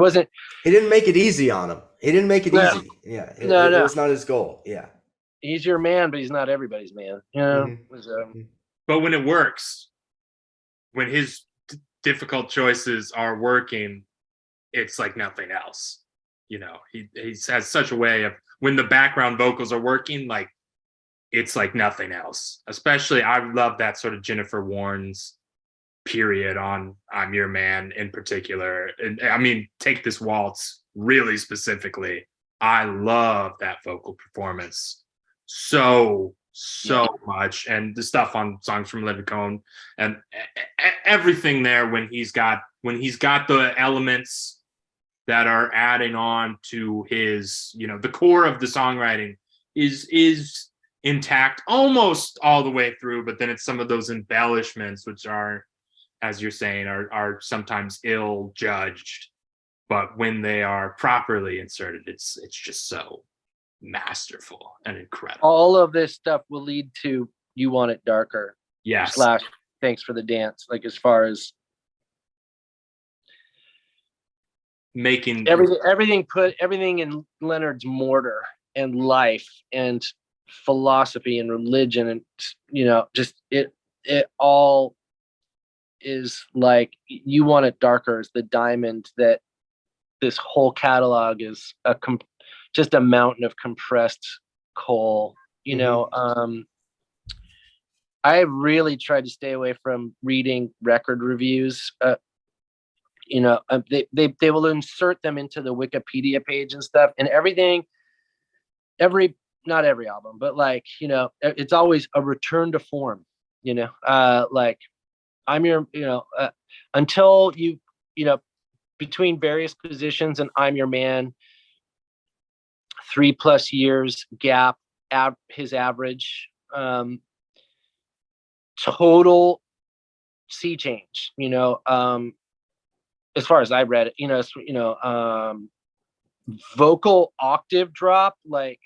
didn't make it easy on him. He didn't make it easy. Yeah. It was not his goal. Yeah. He's your man, but he's not everybody's man. Mm-hmm. But when it works, when his difficult choices are working, it's like nothing else. He has such a way of, when the background vocals are working, like it's like nothing else. Especially, I love that sort of Jennifer Warnes period on I'm Your Man in particular. And I mean, Take This Waltz really specifically. I love that vocal performance so much. And the stuff on songs from Leonard Cohen and everything there when he's got the elements that are adding on to his, the core of the songwriting is intact almost all the way through, but then it's some of those embellishments which are, as you're saying, are sometimes ill judged, but when they are properly inserted, it's just so masterful and incredible. All of this stuff will lead to You Want It Darker. Yes. / Thanks for the Dance. Like, as far as making everything in Leonard's mortar and life and philosophy and religion, and just it all is like You Want It Darker is the diamond that this whole catalog is just a mountain of compressed coal. I really tried to stay away from reading record reviews. They will insert them into the Wikipedia page and stuff, and not every album, but it's always a return to form. Like I'm Your, until you, between various positions and I'm Your Man, 3+ years gap, his average, total sea change, as far as I read it, vocal octave drop, like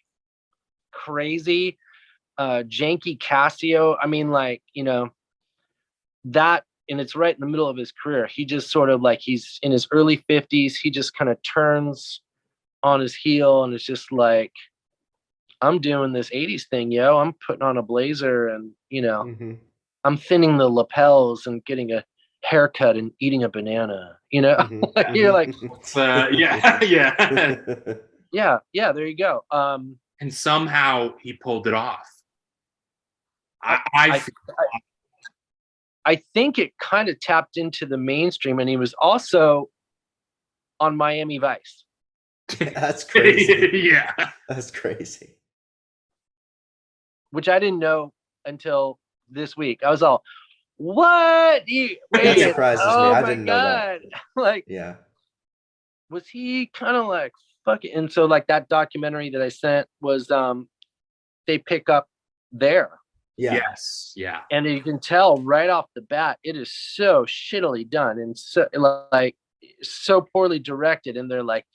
crazy, janky Casio. I mean, that, and it's right in the middle of his career. He just sort of he's in his early 50s. He just kind of turns on his heel and it's just like, I'm doing this 80s thing, yo. I'm putting on a blazer and, I'm thinning the lapels and getting a haircut and eating a banana, You're like, yeah, there you go. And somehow he pulled it off. I think it kind of tapped into the mainstream, and he was also on Miami Vice. That's crazy. Yeah. That's crazy. Which I didn't know until this week. I was all, what? That surprises me. I didn't know that. Yeah. Was he kind of like, fuck it? And so that documentary that I sent was, they pick up there. Yeah. Yes. Yeah. And you can tell right off the bat, it is so shittily done and so poorly directed. And they're like,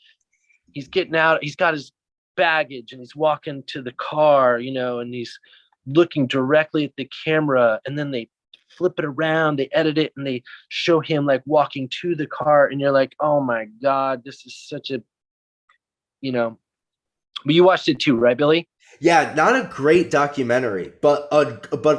he's getting out, he's got his baggage and he's walking to the car, and he's looking directly at the camera, and then they flip it around, they edit it, and they show him like walking to the car, and you're like, oh my God, this is such a, but you watched it too, right, Billy? Yeah, not a great documentary, but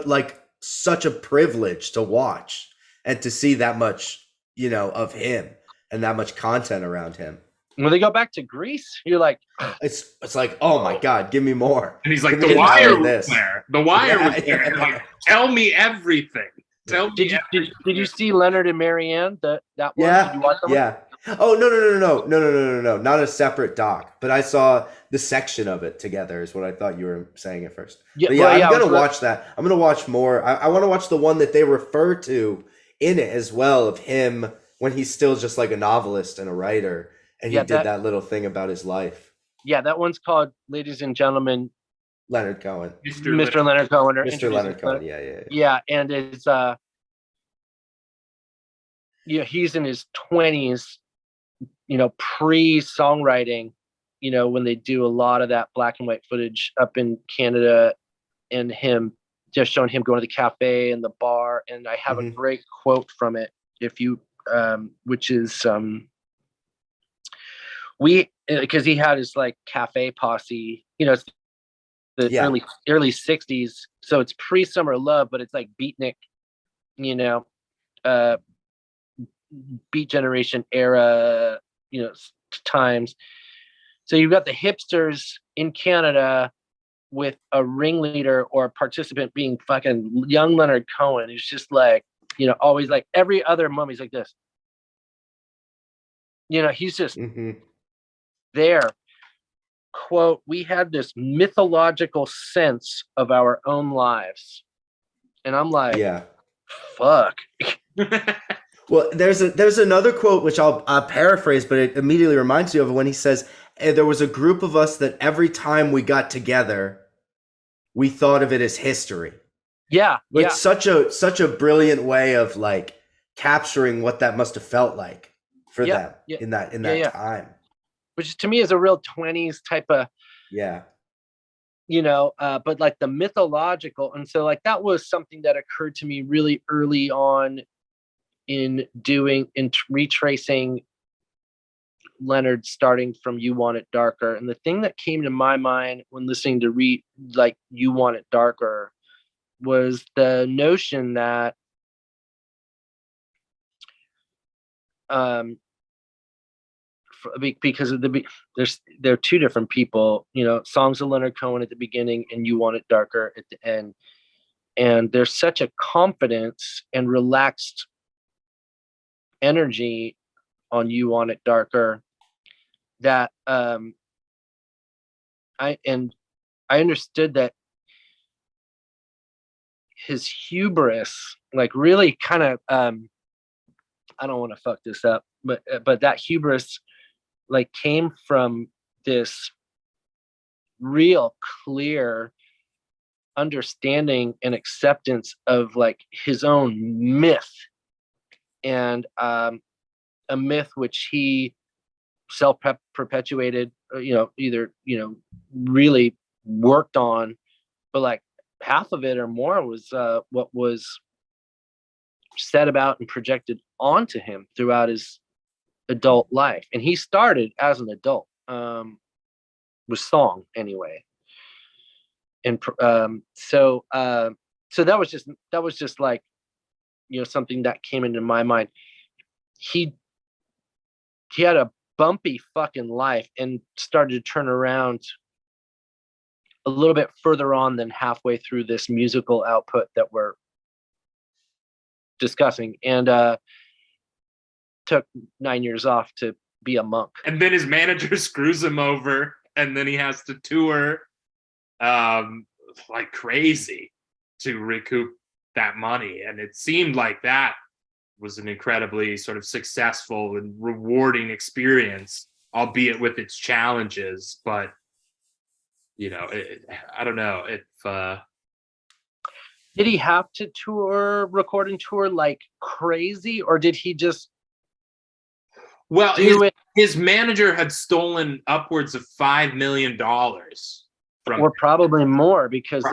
like such a privilege to watch and to see that much, of him and that much content around him. When they go back to Greece, you're like, it's like, oh my God, give me more. And he's like, Give The me Wire more of was there. The Wire was there. Like, tell me everything. Tell me. Did you see Leonard and Marianne? That one? Yeah, Did you watch that one? yeah. Oh, no, not a separate doc, but I saw the section of it together is what I thought you were saying at first. Yeah, but I'm gonna watch that. I'm gonna watch more. I want to watch the one that they refer to in it as well, of him when he's still just like a novelist and a writer, and he did that little thing about his life. Yeah, that one's called Ladies and Gentlemen, Leonard Cohen. Mr. Leonard Cohen. Mr. Leonard Cohen, yeah. Yeah, and it's he's in his 20s, pre-songwriting, when they do a lot of that black and white footage up in Canada, and him just showing him going to the cafe and the bar. And I have a great quote from it, if you which is because he had his like cafe posse, it's the early 60s, so it's pre-Summer Love, but it's like beatnik, Beat Generation era, times. So you've got the hipsters in Canada with a ringleader or a participant being fucking young Leonard Cohen, who's just like, always like every other mummy's like this. He's just there. Quote, we had this mythological sense of our own lives. And I'm like, yeah, fuck. Well, there's another quote which I'll paraphrase, but it immediately reminds you of when he says, there was a group of us that every time we got together, we thought of it as history. Yeah. It's such a brilliant way of like capturing what that must have felt like for them in that time. Which to me is a real 20s type of, but like the mythological. And so like that was something that occurred to me really early on in retracing Leonard, starting from You Want It Darker. And the thing that came to my mind when listening to You Want It Darker was the notion that because of there are two different people, songs of Leonard Cohen at the beginning and You Want It Darker at the end, and there's such a confidence and relaxed energy on You Want It Darker that I understood that his hubris, like really kind of I don't want to fuck this up, but that hubris like came from this real clear understanding and acceptance of like his own myth, and a myth which he self-perpetuated, either really worked on, but like half of it or more was what was said about and projected onto him throughout his adult life. And he started as an adult with song anyway, and so that was just like something that came into my mind. He had a bumpy fucking life and started to turn around a little bit further on than halfway through this musical output that we're discussing, and took 9 years off to be a monk. And then his manager screws him over, and then he has to tour like crazy to recoup that money. And it seemed like that was an incredibly sort of successful and rewarding experience, albeit with its challenges. But I don't know if did he have to record and tour like crazy, or did he just his manager had stolen upwards of $5 million from, or probably more, because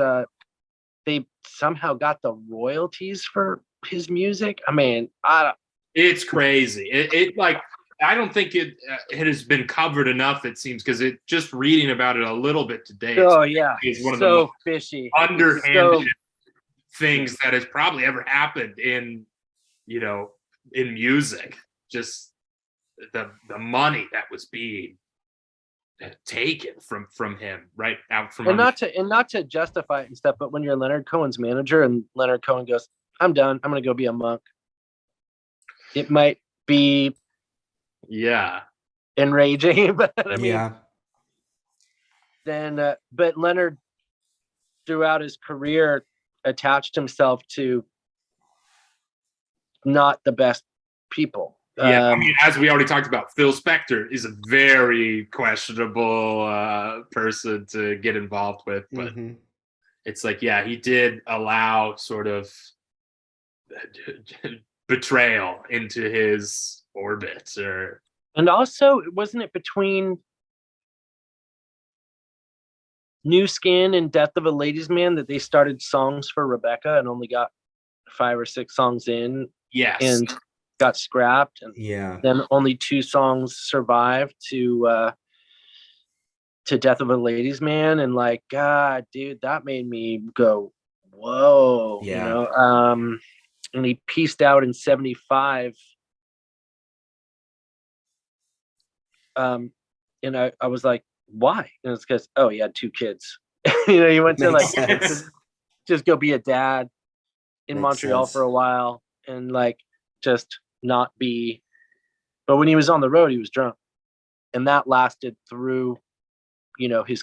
they somehow got the royalties for his music. I mean, I It's crazy. It like I don't think it has been covered enough. It seems because it just reading about it a little bit today. oh yeah, It's one of the so most fishy, underhanded things that has probably ever happened in in music. Just the money that was being taken from him right out from and under. not to justify it and stuff, but when you're Leonard Cohen's manager and Leonard Cohen goes, I'm done, I'm gonna go be a monk, it might be enraging. But I mean, then but Leonard throughout his career attached himself to not the best people. I mean, as we already talked about, Phil Spector is a very questionable person to get involved with, but it's like, yeah, he did allow sort of betrayal into his orbit. And also, wasn't it between New Skin and Death of a Ladies Man that they started Songs for Rebecca and only got 5 or 6 songs in? Yes. And got scrapped, and then only 2 songs survived to Death of a Ladies Man, and like, God, dude, that made me go, whoa, you know. And he pieced out in 75. And I was like, why? And it's because, he had 2 kids. You know, he went to like just go be a dad in Montreal for a while, and like just not be. But when he was on the road, he was drunk, and that lasted through, his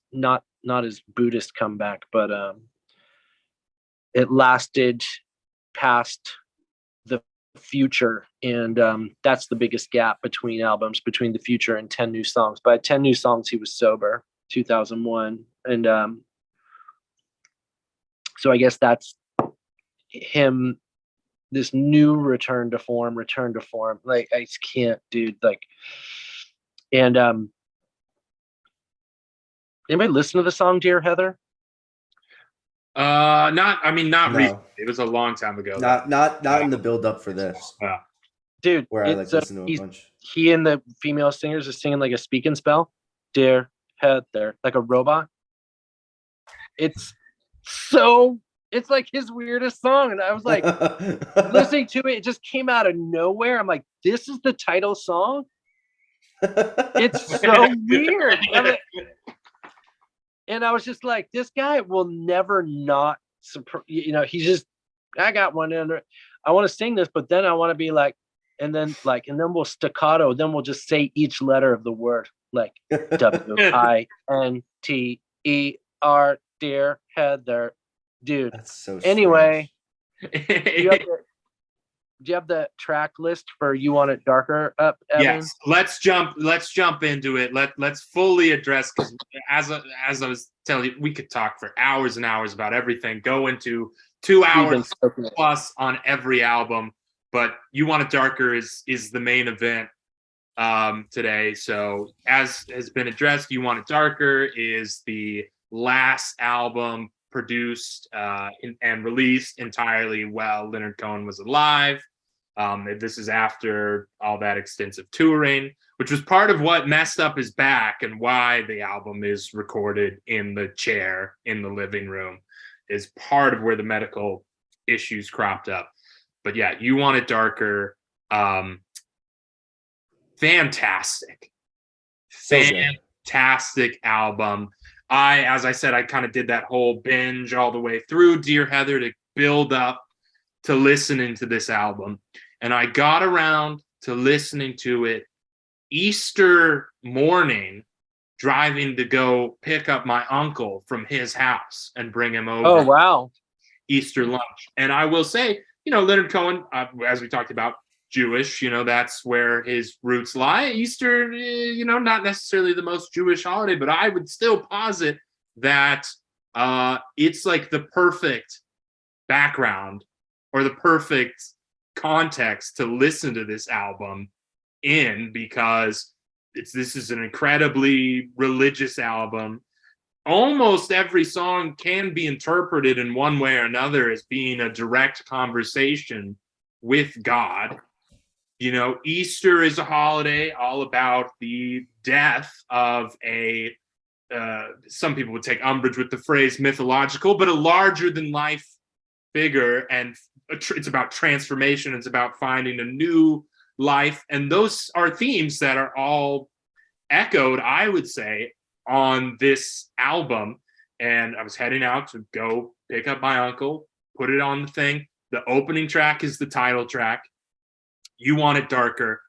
not his Buddhist comeback, but it lasted past the Future, and that's the biggest gap between albums, between the Future and 10 New Songs. By 10 New Songs, he was sober, 2001, and so I guess that's him. This new return to form. Like, I just can't, dude. Like, and anybody listen to the song "Dear Heather"? Not No. recently. It was a long time ago. Not in the build up for this. Dude, where I like listen to a bunch. He and the female singers are singing like a speak and spell. Dear Heather, like a robot. It's like his weirdest song, and I was like listening to it. It just came out of nowhere. I'm like, this is the title song. It's so weird. And I was just like, this guy will never not. He's just. I got one in. I want to sing this, but then I want to be like, and then we'll staccato. Then we'll just say each letter of the word, like WINTER, dear Heather. Dude, that's so anyway, do you have the track list for You Want It Darker up, Evan? Yes, let's jump into it. Let's fully address, because as I was telling you, we could talk for hours and hours about everything, go into 2 hours plus on every album, but You Want It Darker is the main event today. So as has been addressed, You Want It Darker is the last album produced and released entirely while Leonard Cohen was alive. This is after all that extensive touring, which was part of what messed up his back and why the album is recorded in the chair in the living room, is part of where the medical issues cropped up. But yeah, You Want It Darker, fantastic album. As I said, I kind of did that whole binge all the way through Dear Heather to build up to listening to this album. And I got around to listening to it Easter morning, driving to go pick up my uncle from his house and bring him over. Oh, wow. Easter lunch. And I will say, Leonard Cohen, as we talked about, Jewish, that's where his roots lie. Easter, not necessarily the most Jewish holiday, but I would still posit that it's like the perfect background or the perfect context to listen to this album in, because this is an incredibly religious album. almost every song can be interpreted in one way or another as being a direct conversation with God. You know, Easter is a holiday all about the death of a some people would take umbrage with the phrase mythological, but a larger than life figure, and it's about transformation. It's about finding a new life, and those are themes that are all echoed, I would say, on this album. And I was heading out to go pick up my uncle, put it on the thing. The opening track is the title track. You Want It Darker.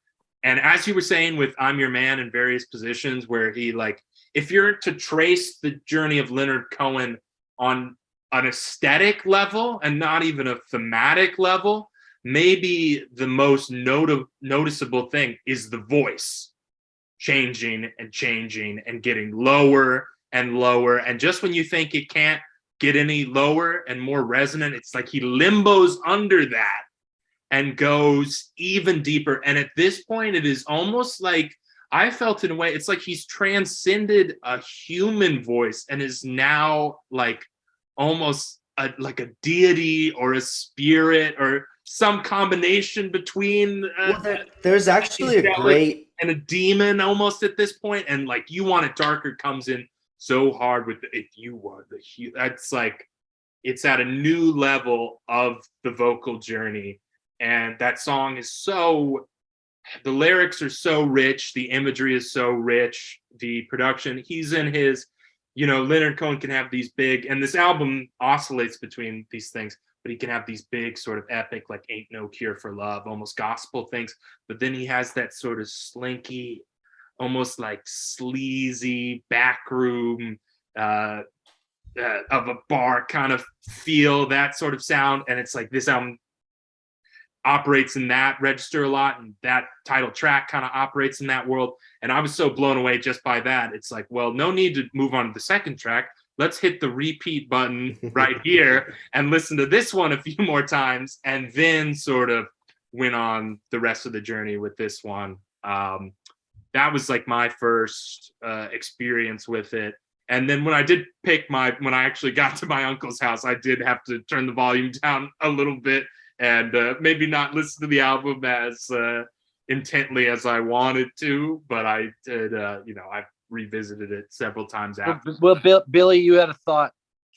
And as you were saying with I'm Your Man in various positions, where he, like, if you're to trace the journey of Leonard Cohen on an aesthetic level and not even a thematic level, maybe the most noticeable thing is the voice changing and getting lower and lower. And just when you think it can't get any lower and more resonant, it's like he limbos under that and goes even deeper. And at this point, it is almost like, I felt in a way, it's like he's transcended a human voice and is now like almost like a deity or a spirit or some combination between there's actually a great and a demon almost at this point. And like You Want It Darker comes in so hard with if you were the that's like, it's at a new level of the vocal journey. And that song is so, the lyrics are so rich, the imagery is so rich, the production, he's in his, you know, Leonard Cohen can have these big, and this album oscillates between these things, but he can have these big sort of epic, like Ain't No Cure for Love, almost gospel things. But then he has that sort of slinky, almost like sleazy backroom of a bar kind of feel, that sort of sound. And it's like this album operates in that register a lot, and that title track kind of operates in that world. And I was so blown away just by that. It's like, well, no need to move on to the second track. Let's hit the repeat button right here and listen to this one a few more times, and then sort of went on the rest of the journey with this one. That was like my first experience with it. And then when I did when I actually got to my uncle's house, I did have to turn the volume down a little bit and maybe not listen to the album as intently as I wanted to, but I did, I've revisited it several times after. Well, Billy, you had a thought.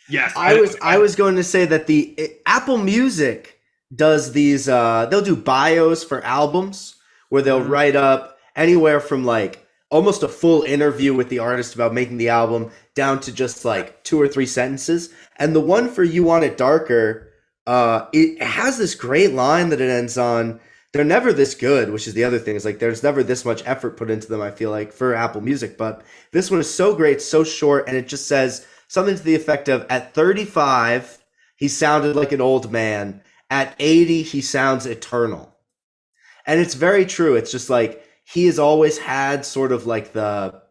Yes. I was going to say that the Apple Music does these, they'll do bios for albums where they'll write up anywhere from like almost a full interview with the artist about making the album down to just like 2 or 3 sentences. And the one for You Want It Darker, it has this great line that it ends on. They're never this good, which is the other thing. Is like there's never this much effort put into them, I feel like, for Apple Music. But this one is so great, so short, and it just says something to the effect of, at 35, he sounded like an old man. At 80, he sounds eternal. And it's very true. It's just like he has always had sort of like the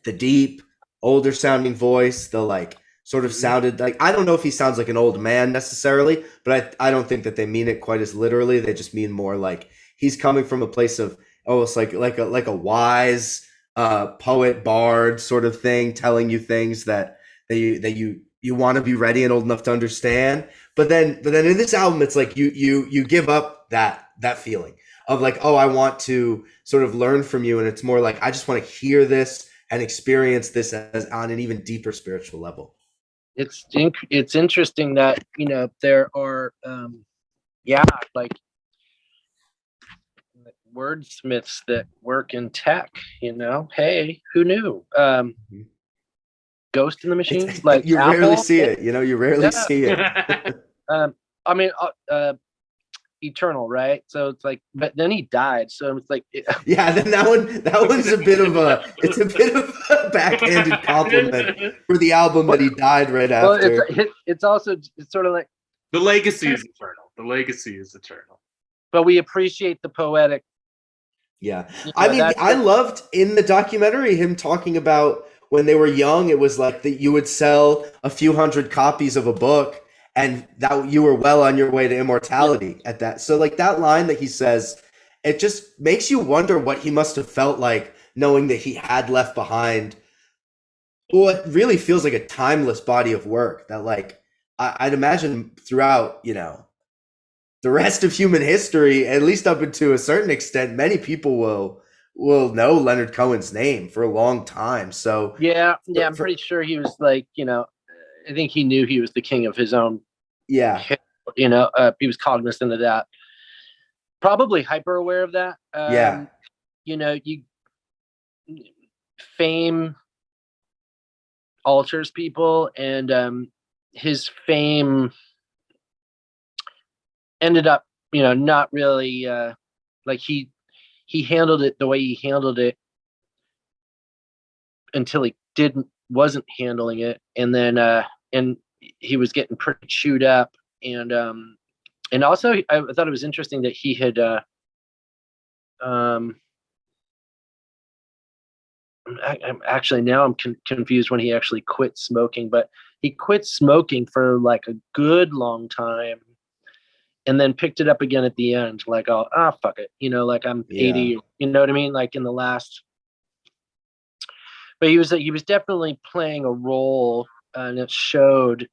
deep, older sounding voice, the like sort of sounded like, I don't know if he sounds like an old man necessarily, but I don't think that they mean it quite as literally. They just mean more like he's coming from a place of almost like a wise poet bard sort of thing, telling you things that you want to be ready and old enough to understand. But then in this album, it's like you give up that feeling of like, oh, I want to sort of learn from you, and it's more like I just want to hear this and experience this as on an even deeper spiritual level. It's interesting that, there are like wordsmiths that work in tech, hey, who knew? Ghost in the Machine, like you Apple, rarely see it, you rarely see it. I mean, eternal, right? So it's like, but then he died, so it's like yeah, then that one's a bit of a backhanded compliment for the album that he died right after. It's also, it's sort of like the legacy is eternal. But we appreciate the poetic. Yeah, I mean, I loved in the documentary him talking about when they were young. It was like that you would sell a few hundred copies of a book, and that you were well on your way to immortality at that. So like that line that he says, it just makes you wonder what he must have felt like knowing that he had left behind Well, it really feels like a timeless body of work that, like, I'd imagine throughout, the rest of human history, at least up into a certain extent, many people will know Leonard Cohen's name for a long time. So Yeah, I'm pretty sure he was like, I think he knew he was the king of his own. yeah, He was cognizant of that. Probably hyper aware of that. yeah, You fame alters people, and his fame ended up, not really like he handled it the way he handled it until he wasn't handling it, and then and he was getting pretty chewed up, and also I thought it was interesting that he had actually now I'm confused when he actually quit smoking, but he quit smoking for like a good long time and then picked it up again at the end, like, oh, fuck it, like I'm 80, you know what I mean, like in the last. But he was definitely playing a role, and it showed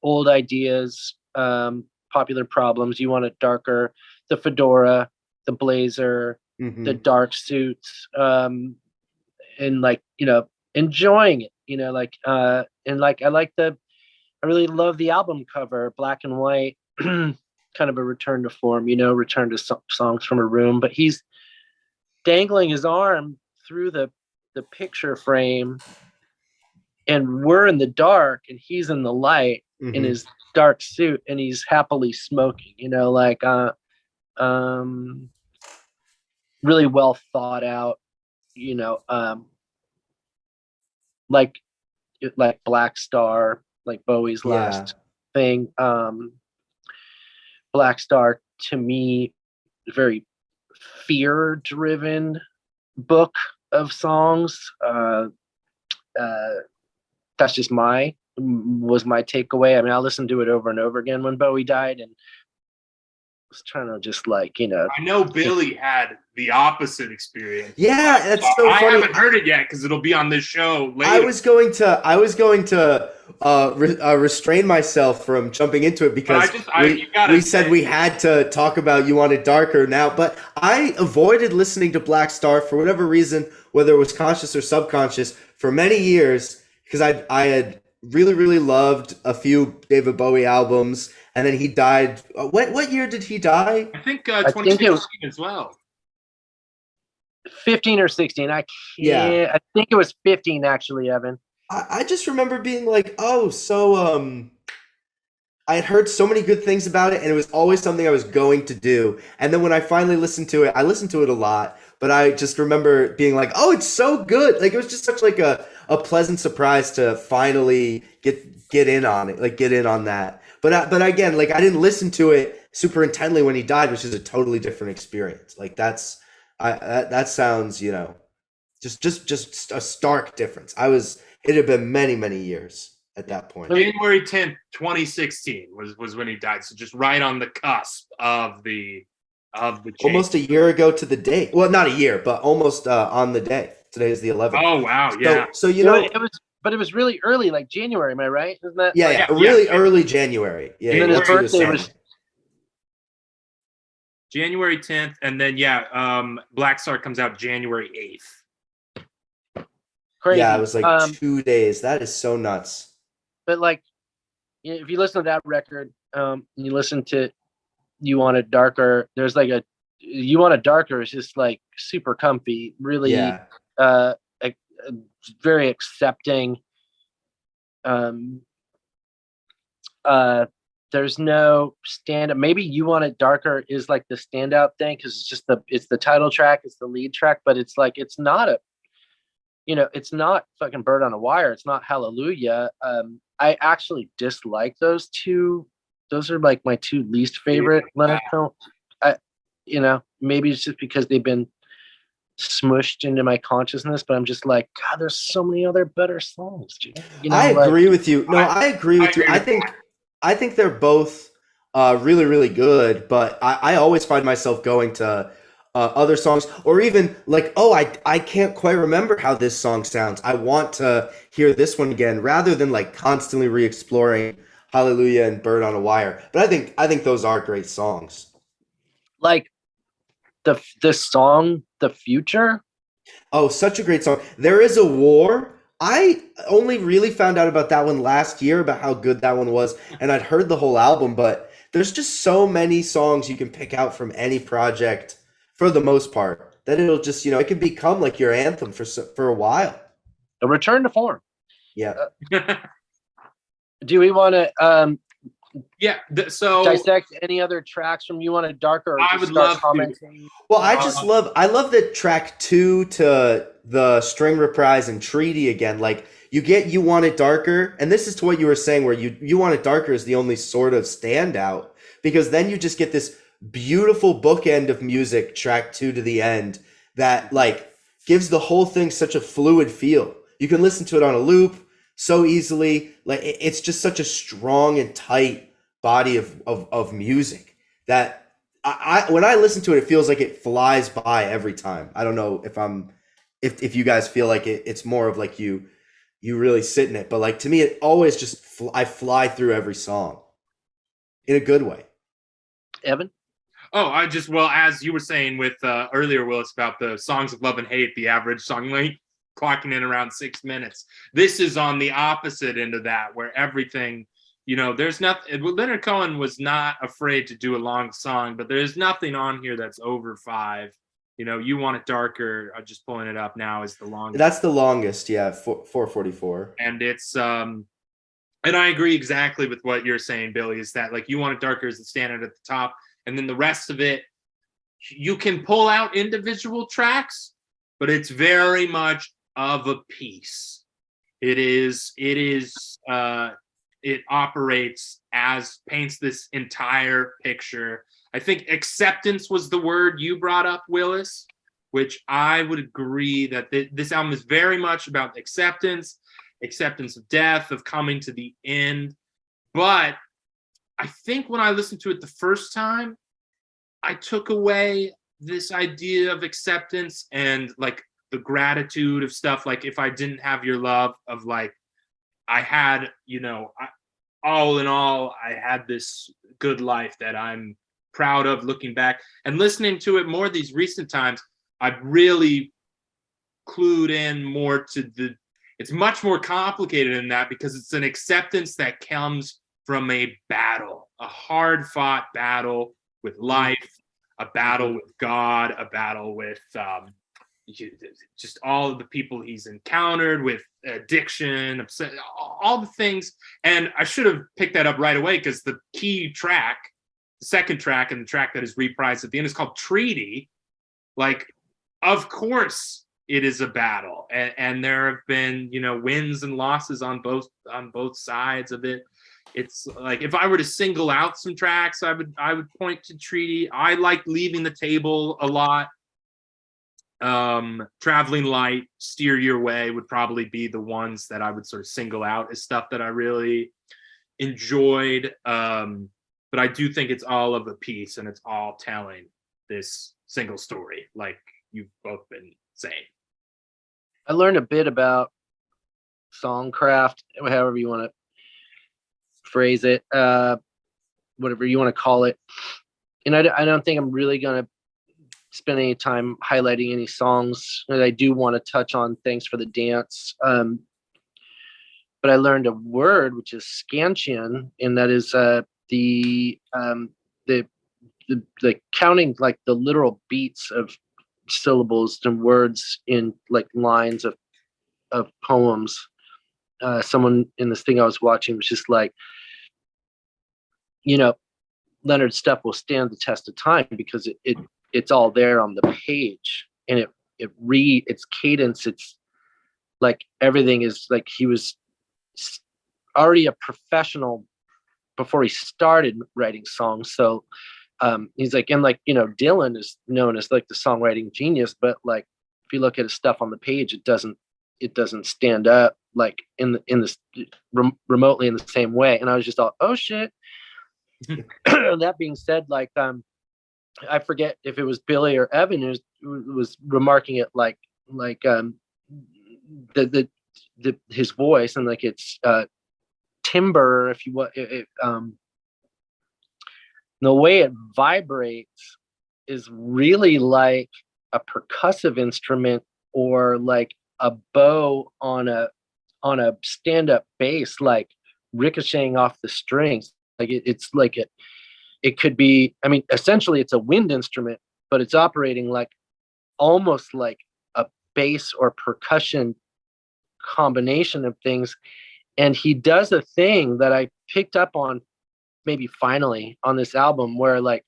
old ideas, popular problems. You want it darker, the fedora, the blazer, the dark suits, and like, enjoying it, and like I really love the album cover, black and white, kind of a return to form, return to songs from a room, but he's dangling his arm through the picture frame, and we're in the dark and he's in the light in his dark suit, and he's happily smoking, like really well thought out, like Black Star, like Bowie's last thing. Black Star, to me, very fear driven book of songs. That's just was my takeaway. I mean, I listened to it over and over again when Bowie died, and was trying to just like, I know Billy had the opposite experience. Yeah, that's so I funny. haven't heard it yet because it'll be on this show later. I was going to restrain myself from jumping into it because we said we had to talk about You Want It Darker now, but I avoided listening to Black Star for whatever reason, whether it was conscious or subconscious, for many years, because I had really, really loved a few David Bowie albums, and then he died. What year did he die? I think 2016 as well. 15 or 16. I think it was 15 actually, Evan. I just remember being like, oh, so I had heard so many good things about it, and it was always something I was going to do. And then when I finally listened to it, I listened to it a lot, but I just remember being like, oh, it's so good. Like, it was just such like a pleasant surprise to finally get in on it, like get in on that. But again, like, I didn't listen to it super intently when he died, which is a totally different experience. Like, that sounds, just a stark difference. It had been many, many years at that point. January 10th, 2016 was when he died. So just right on the cusp of the change. Almost a year ago to the date. Well, not a year, but almost on the day. Today is the 11th. Oh, wow. Yeah. So it was really early, like January. Am I right? Isn't that? Yeah. Really early January. Yeah. And then his birthday was January 10th, and then Black Star comes out January 8th. Crazy. Yeah, it was like 2 days. That is so nuts. But like, if you listen to that record, you listen to You Want It Darker, there's like You Want It Darker is just like super comfy, really very accepting. There's no stand-up. Maybe You Want It Darker is like the standout thing because it's the title track, it's the lead track, but it's like it's not fucking Bird on a Wire. It's not Hallelujah. I actually dislike those two. Those are like my two least favorite Leonard Cohen. Maybe it's just because they've been smushed into my consciousness, but I'm just like, God, there's so many other better songs, dude. I agree with you. No, I agree with you. I think they're both really, really good, but I always find myself going to other songs, or even like, oh, I can't quite remember how this song sounds. I want to hear this one again, rather than like constantly re-exploring Hallelujah and Bird on a Wire. But I think those are great songs. Like the song The Future. Oh, such a great song. There Is a War. I only really found out about that one last year, about how good that one was, and I'd heard the whole album, but there's just so many songs you can pick out from any project for the most part that it'll just, it can become like your anthem for a while. A return to form. Yeah. Do we want to so dissect any other tracks from You Want It Darker? Or I would love commenting? to. Well, I love that track 2 to the string reprise and treaty again. Like, you get You Want It Darker, and this is to what you were saying, where you Want It Darker is the only sort of standout, because then you just get this beautiful bookend of music, track 2 to the end, that like gives the whole thing such a fluid feel. You can listen to it on a loop so easily. Like, it's just such a strong and tight body of music that I when I listen to it, it feels like it flies by every time. I don't know if you guys feel like it's more of like you really sit in it, but like, to me, it always just I fly through every song in a good way. Evan? Oh, as you were saying with earlier, Willis, about the songs of love and hate, the average song length clocking in around 6 minutes. This is on the opposite end of that, where everything, there's nothing. Leonard Cohen was not afraid to do a long song, but there's nothing on here that's over 5. You Want It Darker, I'm just pulling it up now, is the longest. That's the longest, yeah, 4:44. And it's and I agree exactly with what you're saying, Billy, is that like You Want It Darker is the standard at the top, and then the rest of it, you can pull out individual tracks, but it's very much of a piece. It operates as, paints this entire picture. I think acceptance was the word you brought up, Willis, which I would agree that this album is very much about acceptance of death, of coming to the end. But I think when I listened to it the first time, I took away this idea of acceptance and like the gratitude of stuff. Like, if I didn't have your love, of like, I had, all in all, I had this good life that I'm proud of looking back. And listening to it more these recent times, I've really clued in more to it's much more complicated than that, because it's an acceptance that comes from a battle, a hard fought battle with life, a battle with God, a battle with just all of the people he's encountered, with addiction, all the things. And I should have picked that up right away, because the key track, the second track, and the track that is reprised at the end, is called Treaty. Like, of course it is a battle, and there have been wins and losses on both sides of it. It's like, if I were to single out some tracks, I would point to Treaty. I like Leaving the Table a lot. Traveling Light, Steer Your Way would probably be the ones that I would sort of single out as stuff that I really enjoyed. But I do think it's all of a piece, and it's all telling this single story, like you've both been saying. I learned a bit about songcraft, however you want to phrase it, whatever you want to call it. And I don't think I'm really going to spend any time highlighting any songs. And I do want to touch on Thanks for the Dance. But I learned a word, which is scansion, and that is the counting, like the literal beats of syllables and words in like lines of poems. Someone in this thing I was watching was just like, Leonard's stuff will stand the test of time because it's all there on the page, and its cadence, it's like everything is like he was already a professional before he started writing songs. So he's like, and like, Dylan is known as like the songwriting genius, but like if you look at his stuff on the page, it doesn't stand up like in this remotely in the same way. And I was just all, oh shit. That being said, like I forget if it was Billy or Evan who was remarking it like the his voice, and like it's timbre, if you want. The way it vibrates is really like a percussive instrument, or like a bow on a stand-up bass, like ricocheting off the strings. Like it's like it could be, I mean, essentially it's a wind instrument, but it's operating like almost like a bass or percussion combination of things. And he does a thing that I picked up on maybe finally on this album, where like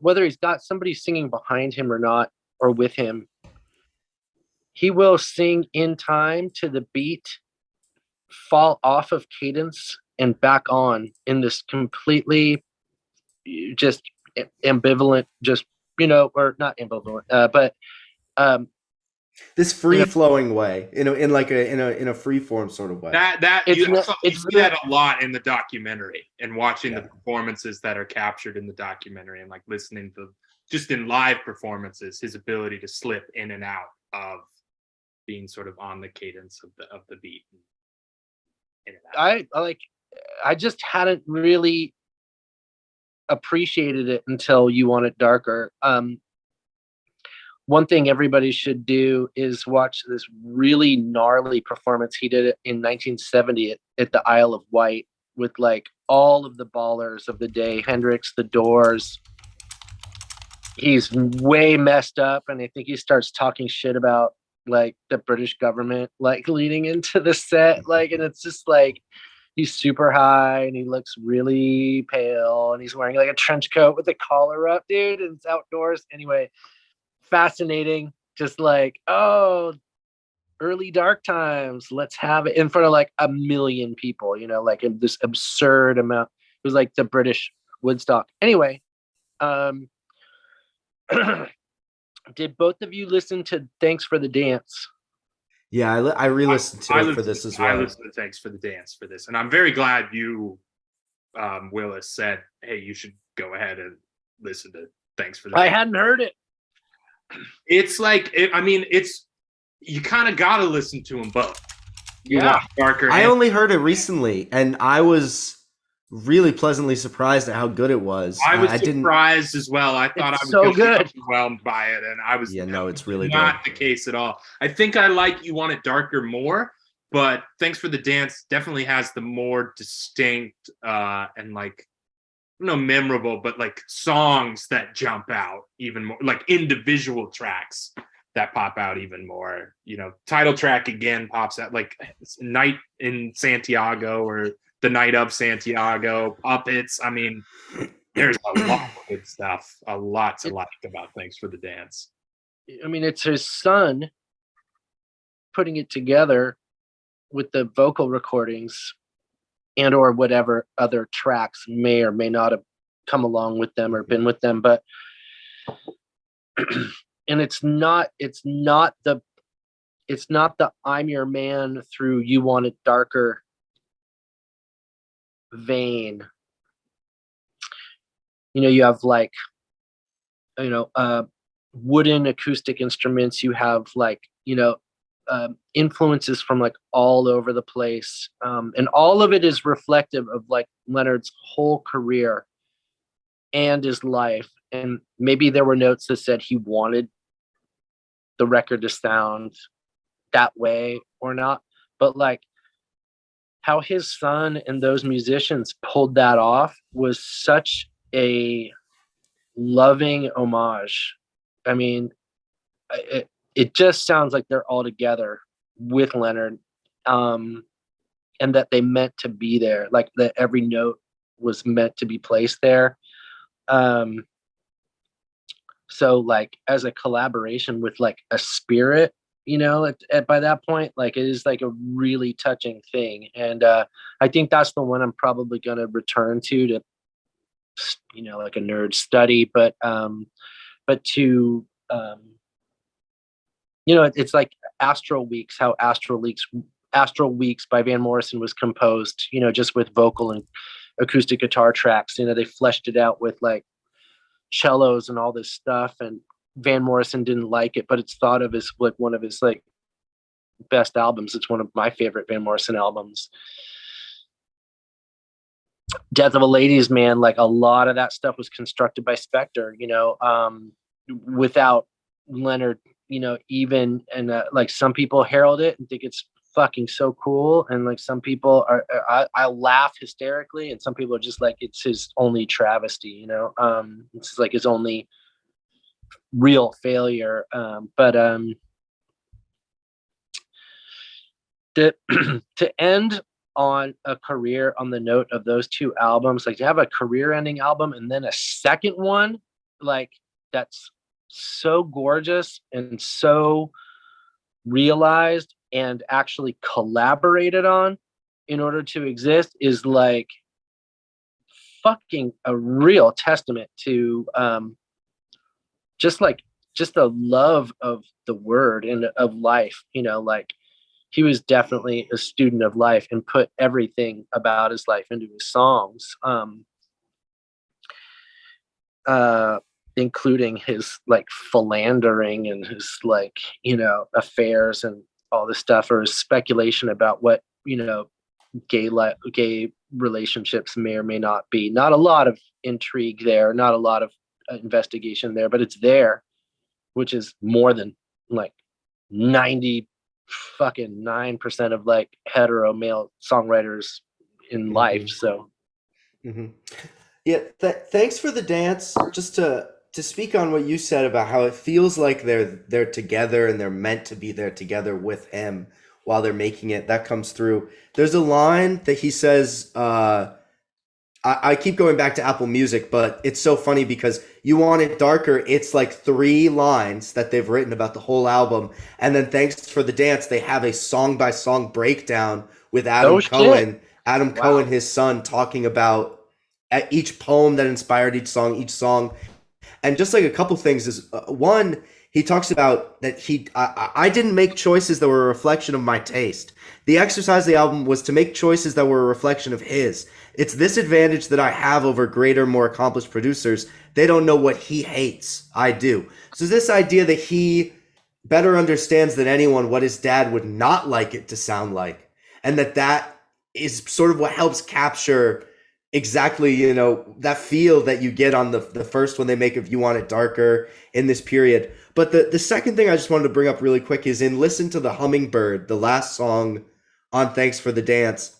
whether he's got somebody singing behind him or not, or with him, he will sing in time to the beat, fall off of cadence and back on in this completely just ambivalent, just, or not ambivalent, but this free flowing way, in a free form sort of way. You see that a lot in the documentary, and watching the performances that are captured in the documentary, and like listening to just in live performances, his ability to slip in and out of being sort of on the cadence of the beat. I just hadn't really appreciated it until You Want It Darker. One thing everybody should do is watch this really gnarly performance he did in 1970 at the Isle of Wight, with like all of the ballers of the day, Hendrix, The Doors. He's way messed up, and I think he starts talking shit about like the British government, like leading into the set, like, and it's just like he's super high and he looks really pale, and he's wearing like a trench coat with a collar up, dude, and it's outdoors. Anyway, fascinating. Just like, oh, early dark times, let's have it in front of like 1 million people, like in this absurd amount. It was like the British Woodstock. Anyway, did both of you listen to Thanks for the Dance? Yeah, I re-listened to it for this as well. I listened to Thanks for the Dance for this, and I'm very glad you, Willis, said, hey, you should go ahead and listen to Thanks for the Dance. I hadn't heard it. It's like, you kind of got to listen to them both. Darker. I only heard it recently, and I was really pleasantly surprised at how good it was. I was surprised as well. I thought I was so good, overwhelmed by it, and I was. Yeah, no, it's really not the case at all. I think I like You Want It Darker more, but Thanks for the Dance definitely has the more distinct and like, memorable, but like songs that jump out even more, like individual tracks that pop out even more. Title track again pops out, like Night in Santiago or The Night of Santiago, Puppets. I mean, there's a lot of good stuff, a lot to like about Thanks for the Dance. I mean, it's his son putting it together with the vocal recordings and or whatever other tracks may or may not have come along with them or been with them, but and it's not the I'm Your Man through You Want It Darker vein. You have like wooden acoustic instruments, you have like influences from like all over the place, and all of it is reflective of like Leonard's whole career and his life. And maybe there were notes that said he wanted the record to sound that way or not, but like how his son and those musicians pulled that off was such a loving homage. I mean, it just sounds like they're all together with Leonard, and that they meant to be there, like that every note was meant to be placed there. So like as a collaboration with like a spirit, by that point, like it is like a really touching thing. And I think that's the one I'm probably going to return to like a nerd study, but to it's like Astral Weeks, how Astral Weeks by Van Morrison was composed, just with vocal and acoustic guitar tracks. They fleshed it out with like cellos and all this stuff, and Van Morrison didn't like it, but it's thought of as like one of his like best albums. It's one of my favorite Van Morrison albums. Death of a Ladies Man, like a lot of that stuff was constructed by Spector, without Leonard, even, and like some people herald it and think it's fucking so cool, and like some people I laugh hysterically, and some people are just like it's his only travesty, it's like his only real failure. But to end on a career on the note of those two albums, like to have a career ending album and then a second one like that's so gorgeous and so realized and actually collaborated on in order to exist is like fucking a real testament to just the love of the word and of life. Like he was definitely a student of life and put everything about his life into his songs, including his like philandering and his like, affairs and all this stuff, or his speculation about what, gay relationships may or may not be. Not a lot of intrigue there, not a lot of investigation there, but it's there, which is more than like 90 fucking 9% of like hetero male songwriters in life. So yeah, thanks for the dance. Just to speak on what you said about how it feels like they're together and they're meant to be there together with him while they're making it. That comes through. There's a line that he says, I keep going back to Apple Music, but it's so funny because You Want It Darker, it's like 3 lines that they've written about the whole album. And then Thanks for the Dance, they have a song-by-song breakdown with Adam Cohen. Adam Cohen, his son, talking about each poem that inspired each song. And just like a couple things is, one, he talks about that I didn't make choices that were a reflection of my taste. The exercise of the album was to make choices that were a reflection of his. It's this advantage that I have over greater, more accomplished producers. They don't know what he hates. I do. So this idea that he better understands than anyone what his dad would not like it to sound like. And that is sort of what helps capture exactly, that feel that you get on the first one they make of You Want It Darker in this period. But the second thing I just wanted to bring up really quick is in Listen to the Hummingbird, the last song on Thanks for the Dance.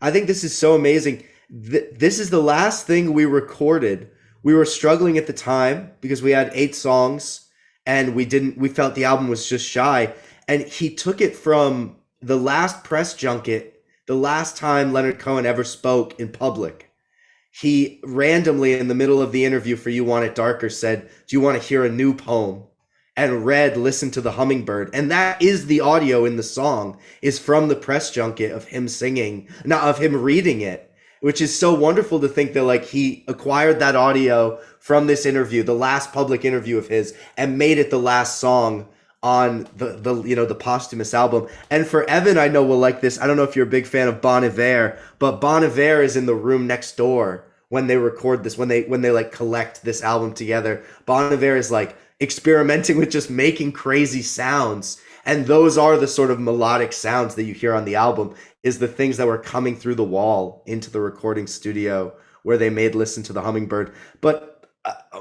I think this is so amazing. This is the last thing we recorded. We were struggling at the time because we had 8 songs and we felt the album was just shy. And he took it from the last press junket, the last time Leonard Cohen ever spoke in public. He randomly in the middle of the interview for You Want It Darker said, "Do you want to hear a new poem?" And read Listen to the Hummingbird. And that is the audio in the song, is from the press junket of him singing, not of him reading it, which is so wonderful to think that like he acquired that audio from this interview, the last public interview of his, and made it the last song on the posthumous album. And for Evan, I know will like this. I don't know if you're a big fan of Bon Iver, but Bon Iver is in the room next door when they record this, when they like collect this album together. Bon Iver is like experimenting with just making crazy sounds, and those are the sort of melodic sounds that you hear on the album, is the things that were coming through the wall into the recording studio where they made Listen to the Hummingbird. But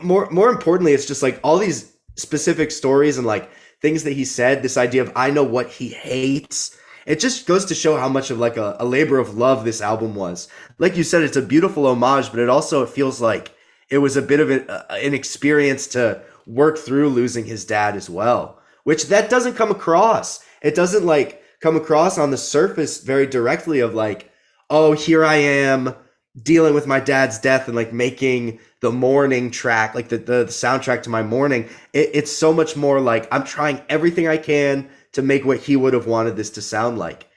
more importantly, it's just like all these specific stories and like things that he said, this idea of I know what he hates. It just goes to show how much of like a labor of love this album was. Like you said, it's a beautiful homage, but it feels like it was a bit of an experience to work through losing his dad as well, which that doesn't come across. It doesn't like come across on the surface very directly of like, oh, here I am dealing with my dad's death and like making the mourning track, like the soundtrack to my mourning. It's so much more like I'm trying everything I can to make what he would have wanted this to sound like,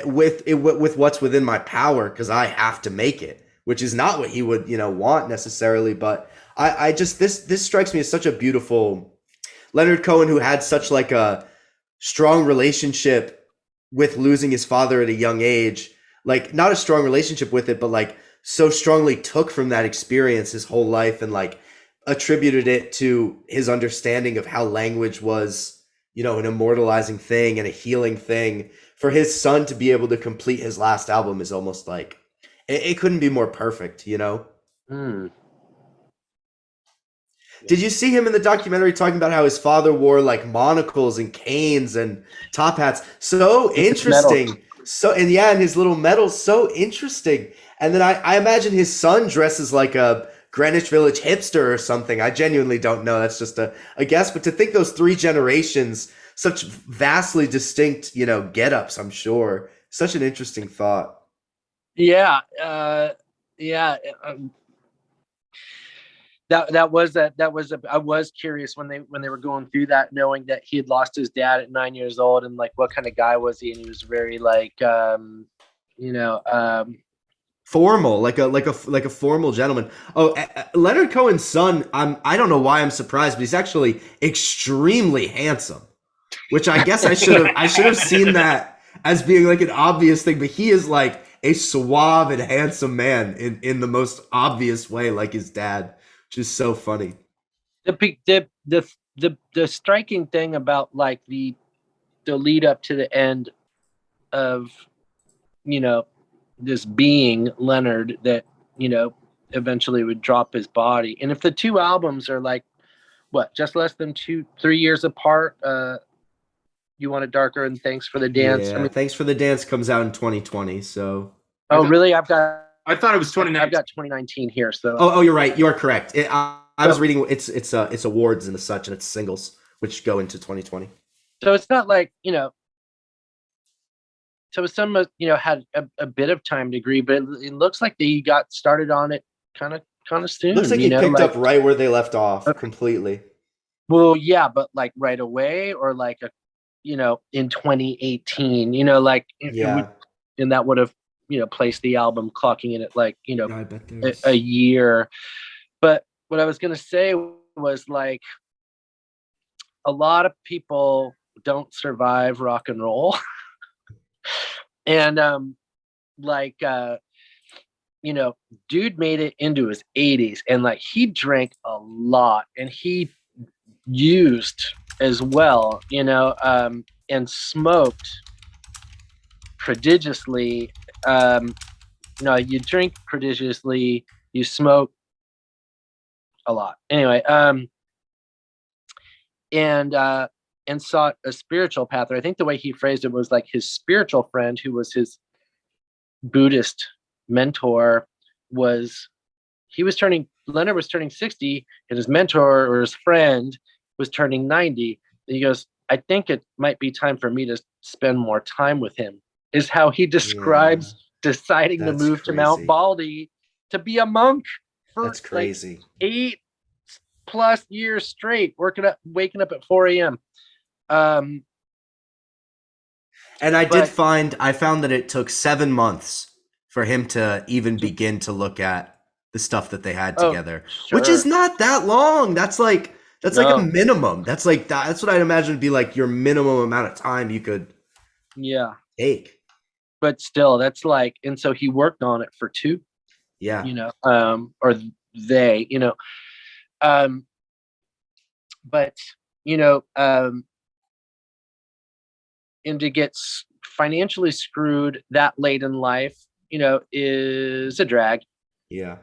with what's within my power, because I have to make it, which is not what he would want necessarily. But I just this strikes me as such a beautiful Leonard Cohen, who had such like a strong relationship with losing his father at a young age, like not a strong relationship with it, but like so strongly took from that experience his whole life and like attributed it to his understanding of how language was, you know, an immortalizing thing and a healing thing. For his son to be able to complete his last album is almost like it couldn't be more perfect, you know? Mm. Did you see him in the documentary talking about how his father wore like monocles and canes and top hats? So interesting. So, and yeah, and his little medals, so interesting. And then I imagine his son dresses like a Greenwich Village hipster or something. I genuinely don't know. That's just a guess. But to think those three generations, such vastly distinct, you know, get-ups, I'm sure. Such an interesting thought. Yeah. Yeah. That was I was curious when they were going through that, knowing that he had lost his dad at 9 years old, and like what kind of guy was he? And he was very like formal, like a formal gentleman. Oh, Leonard Cohen's son, I don't know why I'm surprised, but he's actually extremely handsome, which I guess I should have seen that as being like an obvious thing, but he is like a suave and handsome man in the most obvious way, like his dad. Which is so funny. The striking thing about like the lead up to the end of, you know, this being Leonard that, you know, eventually would drop his body. And if the two albums are like what, just less than 2-3 years apart, You Want It Darker and Thanks for the Dance. Yeah, I mean, Thanks for the Dance comes out in 2020. So. Oh, really? I thought it was 2019. I've got 2019 here. So. Oh, you're right. You are correct. I was reading. It's awards and such, and it's singles which go into 2020. So it's not like, you know. So some, you know, had a bit of time to agree, but it looks like they got started on it kind of soon. Looks like he picked up right where they left off completely. Well, yeah, but like right away, or like you know, in 2018, you know, like yeah, and that would have, you know, placed the album clocking in at like, you know, a year. But what I was going to say was like a lot of people don't survive rock and roll. And you know, dude made it into his 80s, and like he drank a lot, and he used as well, you know, and smoked prodigiously. No, you drink prodigiously, you smoke a lot. Anyway, and sought a spiritual path. Or I think the way he phrased it was like his spiritual friend, who was his Buddhist mentor, Leonard was turning 60, and his mentor or his friend was turning 90. And he goes, I think it might be time for me to spend more time with him, is how he describes deciding to move to Mount Baldy to be a monk for that's crazy. Like 8+ years straight, waking up at 4 a.m. And I found that it took 7 months for him to even begin to look at the stuff that they had together, which is not that long. That's like a minimum. That's what I'd imagine would be like your minimum amount of time you could take. But still, that's like, and so he worked on it for 2. Yeah. You know, or they, you know, but you know, and to get financially screwed that late in life, you know, is a drag. Yeah.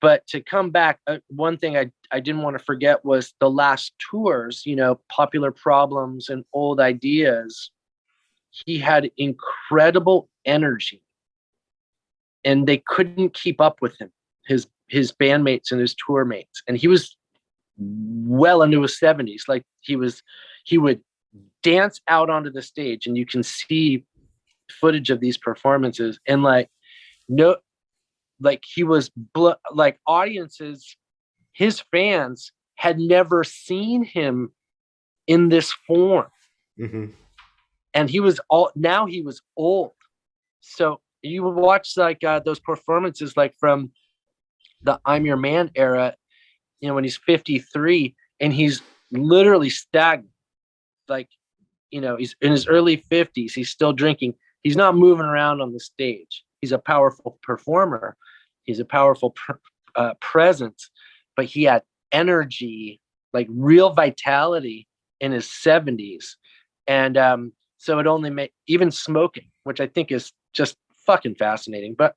But to come back, one thing I didn't want to forget was the last tours, you know, Popular Problems and Old Ideas. He had incredible energy, and they couldn't keep up with him, his bandmates and his tour mates. And he was well into his 70s. Like he would dance out onto the stage, and you can see footage of these performances, and like he was like audiences, his fans had never seen him in this form. Mm-hmm. And he was old. So you watch like those performances, like from the I'm Your Man era, you know, when he's 53 and he's literally stagnant. Like, you know, he's in his early 50s. He's still drinking. He's not moving around on the stage. He's a powerful performer. He's a powerful presence, but he had energy, like real vitality in his 70s. And so it only made, even smoking, which I think is just fucking fascinating. But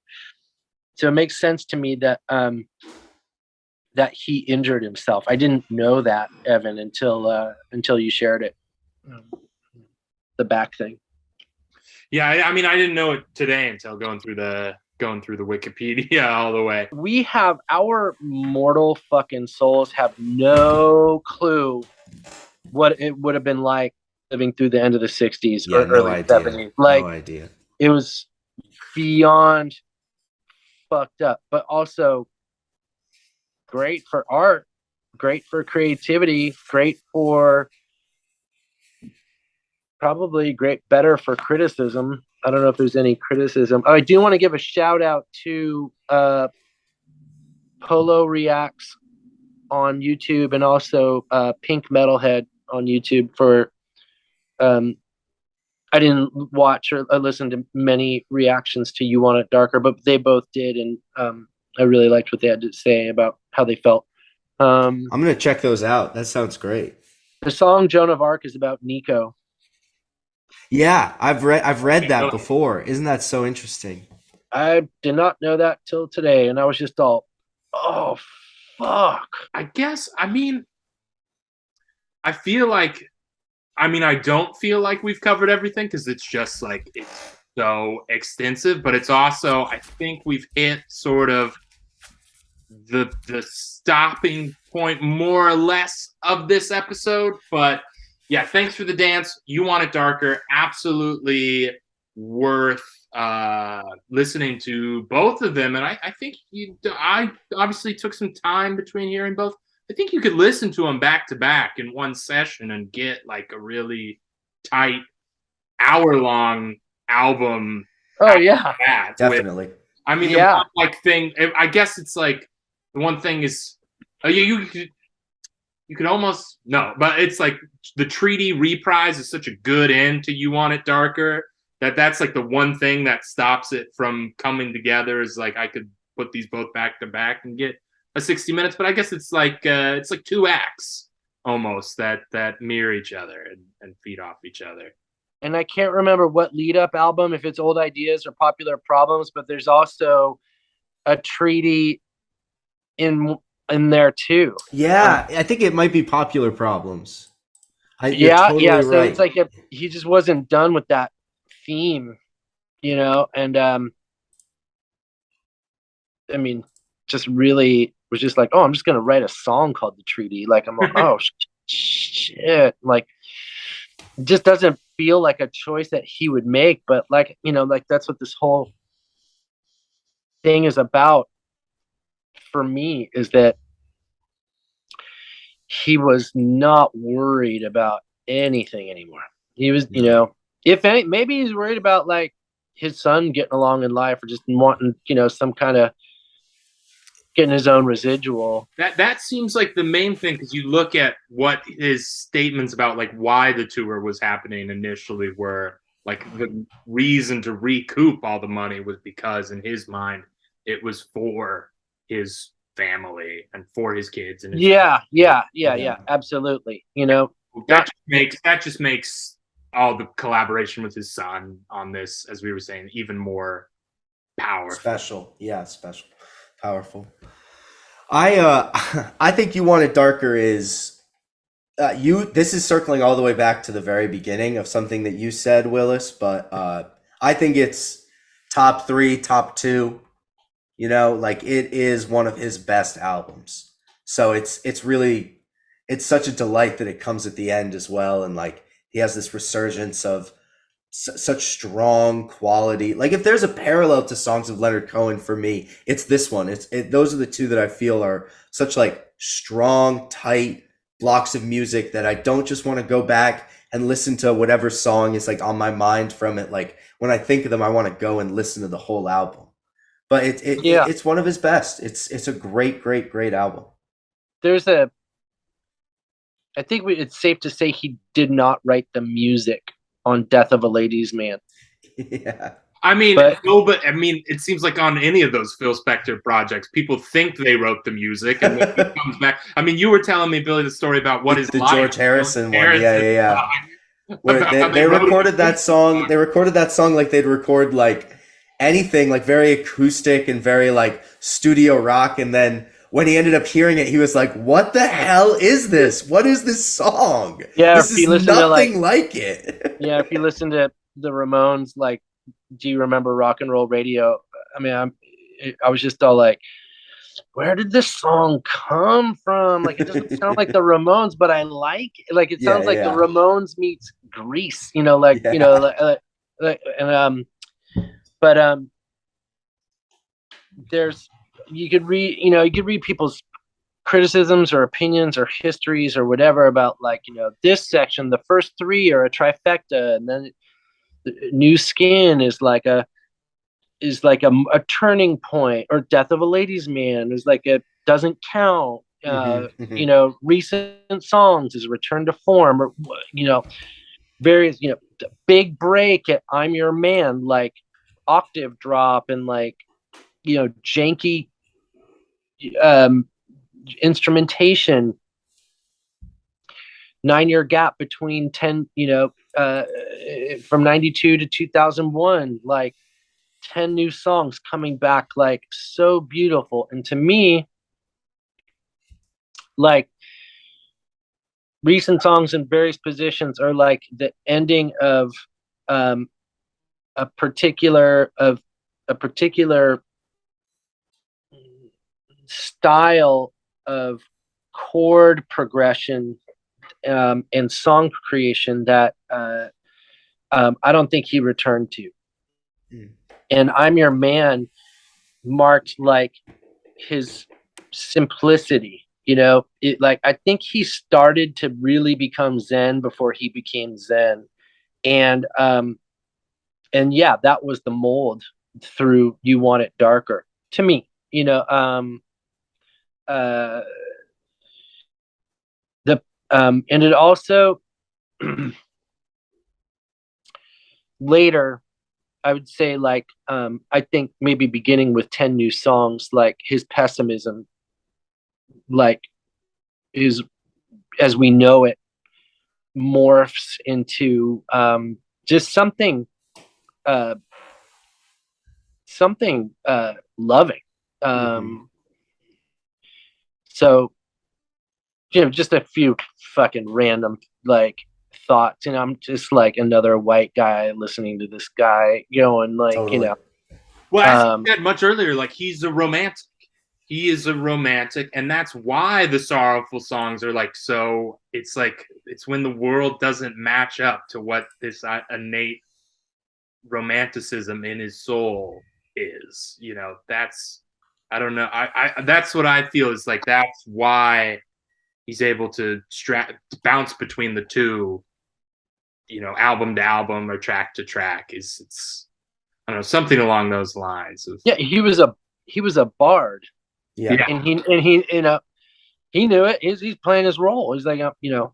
so it makes sense to me that that he injured himself. I didn't know that, Evan, until you shared it. The back thing. Yeah, I mean, I didn't know it today until going through the Wikipedia all the way. We have, our mortal fucking souls have no clue what it would have been like living through the end of the 60s or early 70s. Like, no idea. It was beyond fucked up, but also great for art, great for creativity, great for probably better for criticism. I don't know if there's any criticism. Oh, I do want to give a shout out to Polo Reacts on YouTube and also Pink Metalhead on YouTube for I didn't watch or listen to many reactions to You Want It Darker, but they both did, and I really liked what they had to say about how they felt. I'm gonna check those out. That sounds great. The song Joan of Arc is about Nico. Yeah, I've read that before. Isn't that so interesting? I did not know that till today, and I was just all, oh fuck. I guess, I mean, I feel like, I don't feel like we've covered everything because it's just like, it's so extensive, but it's also, I think we've hit sort of the stopping point more or less of this episode. But yeah, thanks for the dance. You Want It Darker, absolutely worth listening to both of them. And I think I obviously took some time between hearing both. I think you could listen to them back to back in one session and get like a really tight hour-long album. Oh yeah, definitely. The one, like, thing, I guess it's like the one thing is you could almost, no, but it's like the Treaty Reprise is such a good end to You Want It Darker that's like the one thing that stops it from coming together, is like I could put these both back to back and get a 60 minutes, but I guess it's like two acts almost that mirror each other and feed off each other. And I can't remember what lead up album, if it's Old Ideas or Popular Problems, but there's also a treaty in there too. Yeah, I think it might be Popular Problems. Totally right. So it's like he just wasn't done with that theme, and I mean, just really was just like, oh, I'm just gonna write a song called The Treaty. Like, I'm like, oh shit, like, it just doesn't feel like a choice that he would make, but like, like that's what this whole thing is about for me, is that he was not worried about anything anymore. He was, if any, maybe he's worried about like his son getting along in life, or just wanting, some kind of getting his own residual. That seems like the main thing, because you look at what his statements about like why the tour was happening initially were. Like, the reason to recoup all the money was because in his mind it was for his family and for his kids and his yeah, absolutely. That just makes all the collaboration with his son on this, as we were saying, even more powerful. Special. Powerful. I think You Want It Darker is this is circling all the way back to the very beginning of something that you said, Willis, but I think it's top 3, top 2. Like, it is one of his best albums. So it's such a delight that it comes at the end as well, and like he has this resurgence of such strong quality. Like, if there's a parallel to songs of Leonard Cohen for me, it's this one. Those are the two that I feel are such like strong, tight blocks of music that I don't just want to go back and listen to whatever song is like on my mind from it. Like, when I think of them, I want to go and listen to the whole album. But it's one of his best. It's a great album. I think it's safe to say he did not write the music on Death of a Ladies Man. Yeah. I mean, But- no, but I mean, it seems like on any of those Phil Spector projects, people think they wrote the music, and then he comes back. I mean, you were telling me, Billy, the story about what is the life. George Harrison one. Harrison, Yeah. Where about how they wrote recorded it. that song. They recorded that song like they'd record like anything, like very acoustic and very like studio rock. And then when he ended up hearing it, he was like, "What the hell is this? What is this song? Yeah, This if you is listen to, nothing like it." yeah, if you listen to the Ramones, like, do you remember Rock and Roll Radio? I mean, I was just all like, where did this song come from? Like, it doesn't sound like the Ramones, but I like it. Like, it sounds like the Ramones meets Grease, you know, like, you know, and but there's, you could read people's criticisms or opinions or histories or whatever about, like, you know, this section, the first three are a trifecta, and then New Skin is like a turning point, or Death of a Ladies Man is like a doesn't count. You know, Recent Songs is Return to Form, or, you know, various, you know, Big Break at I'm Your Man, like octave drop and, like, you know, janky instrumentation. 9-year gap between 10, you know, from 92 to 2001, like 10 new songs coming back, like so beautiful. And to me, like, Recent Songs in various positions are like the ending of a particular style of chord progression and song creation that I don't think he returned to. And I'm Your Man marked like his simplicity, you know. It, like, I think he started to really become Zen before he became Zen. And yeah, that was the mold through You Want It Darker, to me, you know. And it also later, I would say, like, I think maybe beginning with 10 new songs, like his pessimism, like, is, as we know it, morphs into just something loving. So, you know, just a few fucking random, like, thoughts, and I'm just like another white guy listening to this guy going, like, totally. You know. Well, as you said much earlier, like, he's a romantic. He is a romantic, and that's why the sorrowful songs are like so. It's like, it's when the world doesn't match up to what this innate romanticism in his soul is. You know, that's, I don't know. I that's what I feel is like. That's why he's able to bounce between the two, you know, album to album or track to track. It's I don't know, something along those lines. Yeah, he was a bard. Yeah. And he you know, he knew it. He's playing his role. He's like, you know,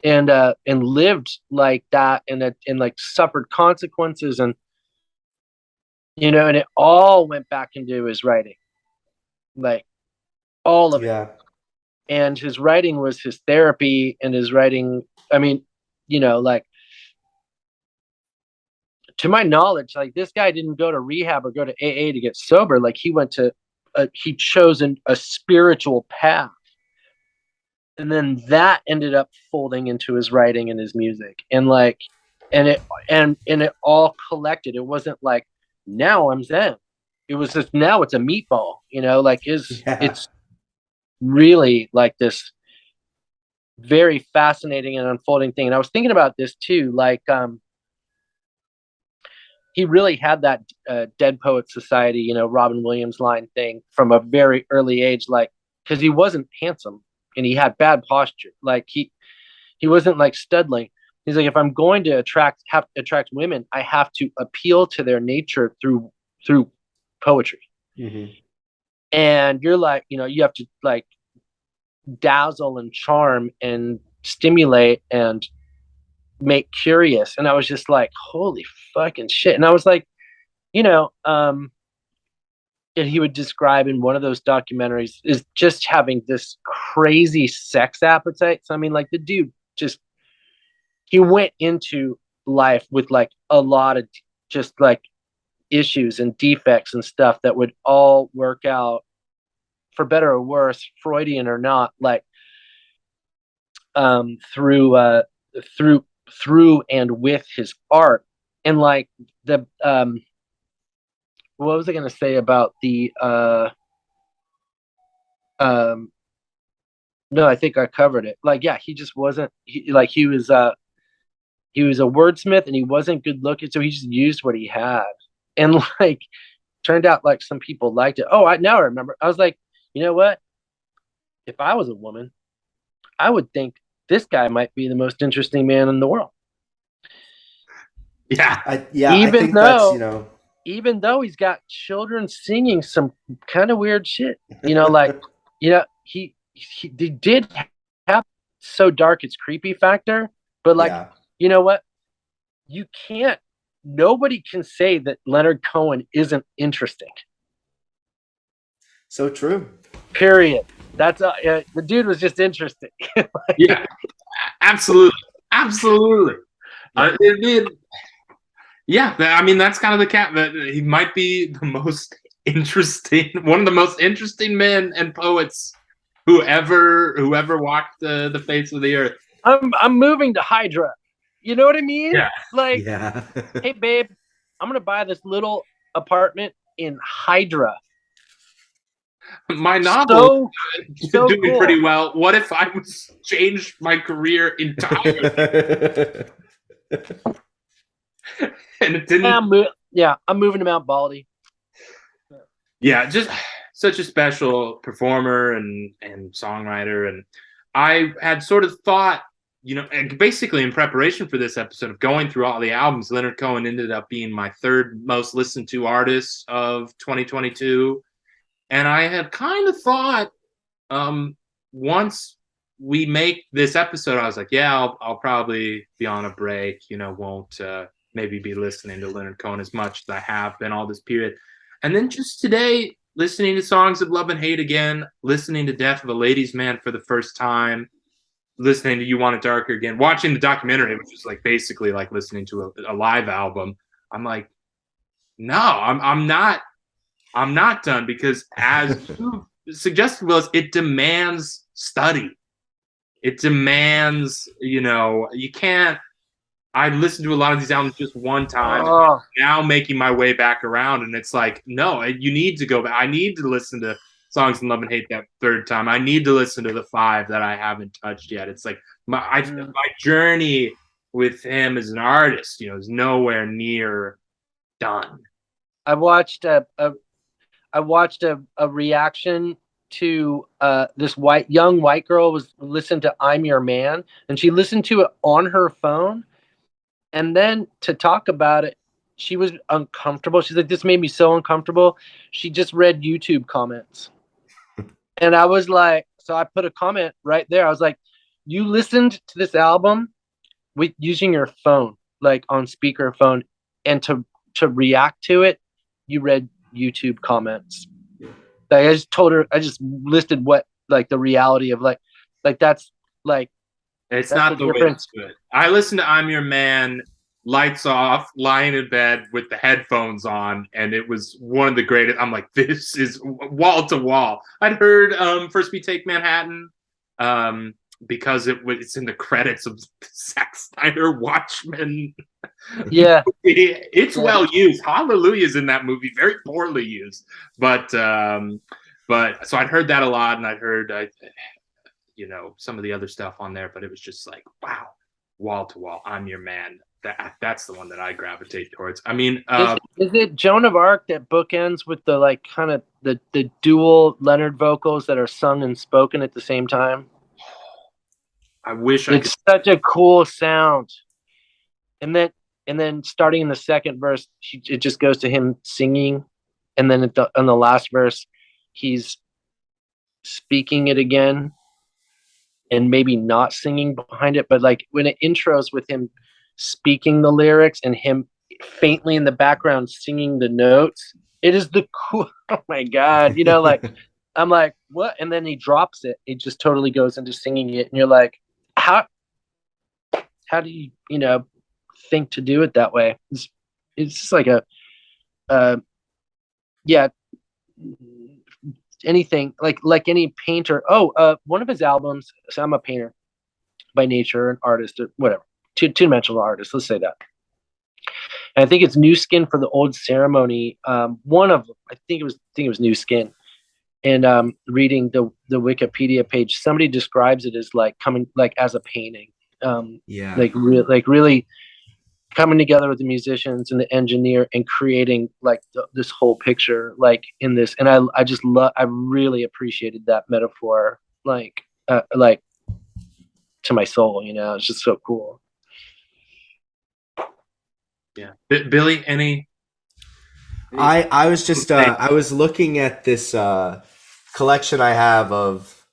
and lived like that, and like suffered consequences, and, you know, and it all went back into his writing, like all of it. And his writing was his therapy, and his writing, I mean, you know, like, to my knowledge, like, this guy didn't go to rehab or go to AA to get sober. Like, he went to, he chose a spiritual path. And then that ended up folding into his writing and his music. And, like, and it all collected. It wasn't like, now I'm Zen. It was just, now it's a meatball, you know, like, it's really like this very fascinating and unfolding thing. And I was thinking about this too, like, he really had that Dead Poets Society, you know, Robin Williams line thing from a very early age, like, because he wasn't handsome and he had bad posture. Like, he wasn't like Studley. He's like, if I'm going to attract women, I have to appeal to their nature through poetry. And you're like, you know, you have to, like, dazzle and charm and stimulate and make curious. And I was just like, holy fucking shit. And I was like, you know, and he would describe in one of those documentaries is just having this crazy sex appetite. So I mean, like the dude just he went into life with like a lot of just like issues and defects and stuff that would all work out for better or worse, Freudian or not, like through through and with his art. And like the what was I going to say about the no, I think I covered it. Like, yeah, he just wasn't like he was a wordsmith and he wasn't good looking, so he just used what he had. And like turned out like some people liked it. Oh, now I remember. I was like, you know what? If I was a woman, I would think this guy might be the most interesting man in the world. Yeah. I think that's, even though he's got children singing some kind of weird shit, like, he did have so dark it's creepy factor, but like, you know what? Nobody can say that Leonard Cohen isn't interesting. So true. Period. That's the dude was just interesting. Yeah, absolutely. Absolutely. Yeah, I mean, that's kind of the cat that he might be the most interesting, one of the most interesting men and poets who ever walked the face of the earth. I'm moving to Hydra. You know what I mean? Yeah. Like, hey, babe, I'm going to buy this little apartment in Hydra. My novel is doing cool. pretty well. What if I was changed my career entirely? And it didn't. I'm moving to Mount Baldy. Yeah, just such a special performer and songwriter. And I had sort of thought, and basically in preparation for this episode of going through all the albums, Leonard Cohen ended up being my third most listened to artist of 2022. And I had kind of thought, once we make this episode, I was like, yeah, I'll probably be on a break, won't maybe be listening to Leonard Cohen as much as I have been all this period. And then just today, listening to Songs of Love and Hate again, listening to Death of a Ladies' Man for the first time, listening to You Want It Darker again, watching the documentary, which is like basically like listening to a live album. I'm like, no, I'm not done, because as you suggested, Willis, it demands study. It demands, you can't. I listened to a lot of these albums just one time. Now making my way back around, and it's like, no, you need to go back. I need to listen to Songs in Love and Hate that third time. I need to listen to the 5 that I haven't touched yet. It's like my journey with him as an artist, is nowhere near done. I watched a reaction to this young white girl was listened to I'm Your Man, and she listened to it on her phone, and then to talk about it, she was uncomfortable. She's like, this made me so uncomfortable. She just read YouTube comments. And I was like, so I put a comment right there. I was like, you listened to this album with using your phone, like on speakerphone, and to react to it, you read YouTube comments. Like, I just told her, I just listed what, like, the reality of like that's like, it's not the way it's good. I listened to I'm Your Man, lights off, lying in bed with the headphones on, and it was one of the greatest. I'm like, this is wall to wall. I'd heard First We Take Manhattan, because it's in the credits of Zack Snyder Watchmen. Yeah. It's well used. Hallelujah's in that movie, very poorly used. But so I'd heard that a lot, and I'd heard some of the other stuff on there, but it was just like, wow, wall to wall, I'm Your Man. That's the one that I gravitate towards. I mean, is it Joan of Arc that bookends with the like kind of the dual Leonard vocals that are sung and spoken at the same time? I wish it's such a cool sound. And then starting in the second verse, it just goes to him singing, and then in the last verse, he's speaking it again, and maybe not singing behind it, but like when it intros with him speaking the lyrics and him faintly in the background singing the notes. It is the cool. Oh my God. You know, like, I'm like, what? And then he drops it. It just totally goes into singing it. And you're like, how do you, you know, think to do it that way? It's just like yeah, anything like any painter. One of his albums. So I'm a painter by nature, an artist, or whatever, two-dimensional artist. Let's say that. And I think it's New Skin for the Old Ceremony. One of them, I think it was New Skin. And reading the Wikipedia page, somebody describes it as like coming like as a painting. Like really coming together with the musicians and the engineer and creating like this whole picture, like in this. And I really appreciated that metaphor, like to my soul. You know, it's just so cool. Yeah, Billy, any? I was just I was looking at this collection I have of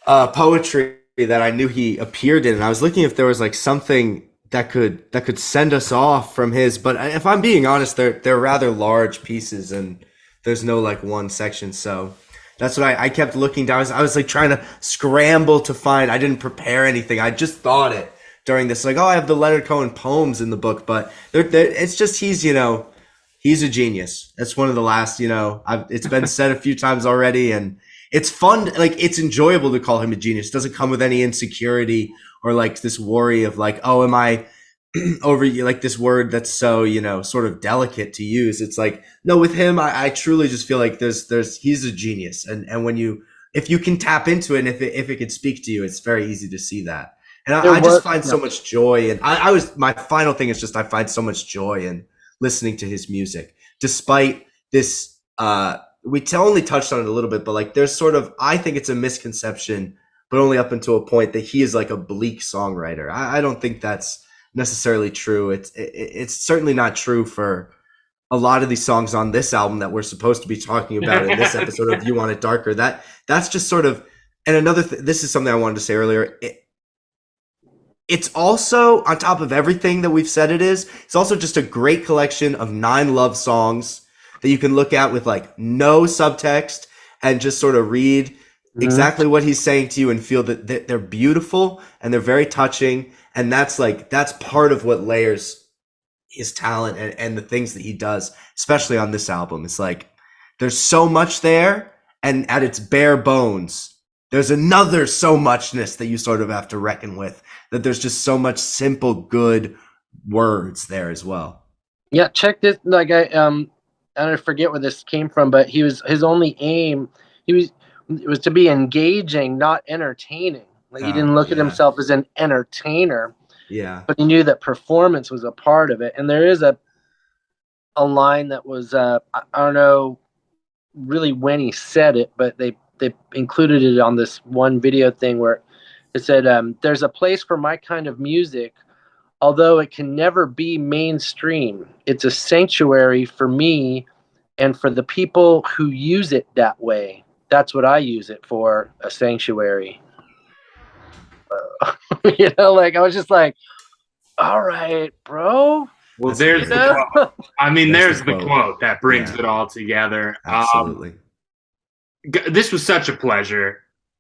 poetry that I knew he appeared in, and I was looking if there was like something that could send us off from his. But if I'm being honest, they're rather large pieces, and there's no like one section. So that's what I kept looking down. I was like trying to scramble to find. I didn't prepare anything. I just thought it during this, like, oh, I have the Leonard Cohen poems in the book, but it's just he's a genius. That's one of the last, it's been said a few times already, and it's fun. Like, it's enjoyable to call him a genius. It doesn't come with any insecurity or like this worry of like, oh, am I over you? Like this word that's so, sort of delicate to use. It's like, no, with him, I truly just feel like he's a genius. And if you can tap into it, and if it could speak to you, it's very easy to see that. And I just find so much joy. And my final thing is just, I find so much joy in listening to his music, despite this, we only touched on it a little bit, but like there's sort of, I think it's a misconception, but only up until a point, that he is like a bleak songwriter. I don't think that's necessarily true. It's certainly not true for a lot of these songs on this album that we're supposed to be talking about in this episode of You Want It Darker. That's just sort of, and another this is something I wanted to say earlier. It's also, on top of everything that we've said it's also just a great collection of 9 love songs that you can look at with like no subtext and just sort of read exactly what he's saying to you and feel that they're beautiful and they're very touching. And that's part of what layers his talent and the things that he does, especially on this album. It's like, there's so much there, and at its bare bones, there's another so muchness that you sort of have to reckon with, that there's just so much simple, good words there as well. Yeah, check this. Like I don't forget where this came from, but his only aim, it was to be engaging, not entertaining. Like he didn't look at himself as an entertainer. Yeah. But he knew that performance was a part of it. And there is a line that was I don't know really when he said it, but they included it on this one video thing where it said, there's a place for my kind of music, although it can never be mainstream. It's a sanctuary for me and for the people who use it that way. That's what I use it for, a sanctuary. Like I was just like, all right, bro. Well, there's the quote. I mean, there's the quote that brings it all together. Absolutely. This was such a pleasure,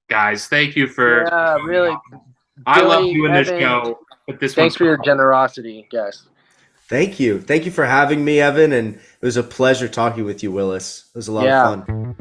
guys. Thank you for really. I love doing this show. But thanks for your generosity, guys. Thank you for having me, Evan, and it was a pleasure talking with you, Willis. It was a lot of fun.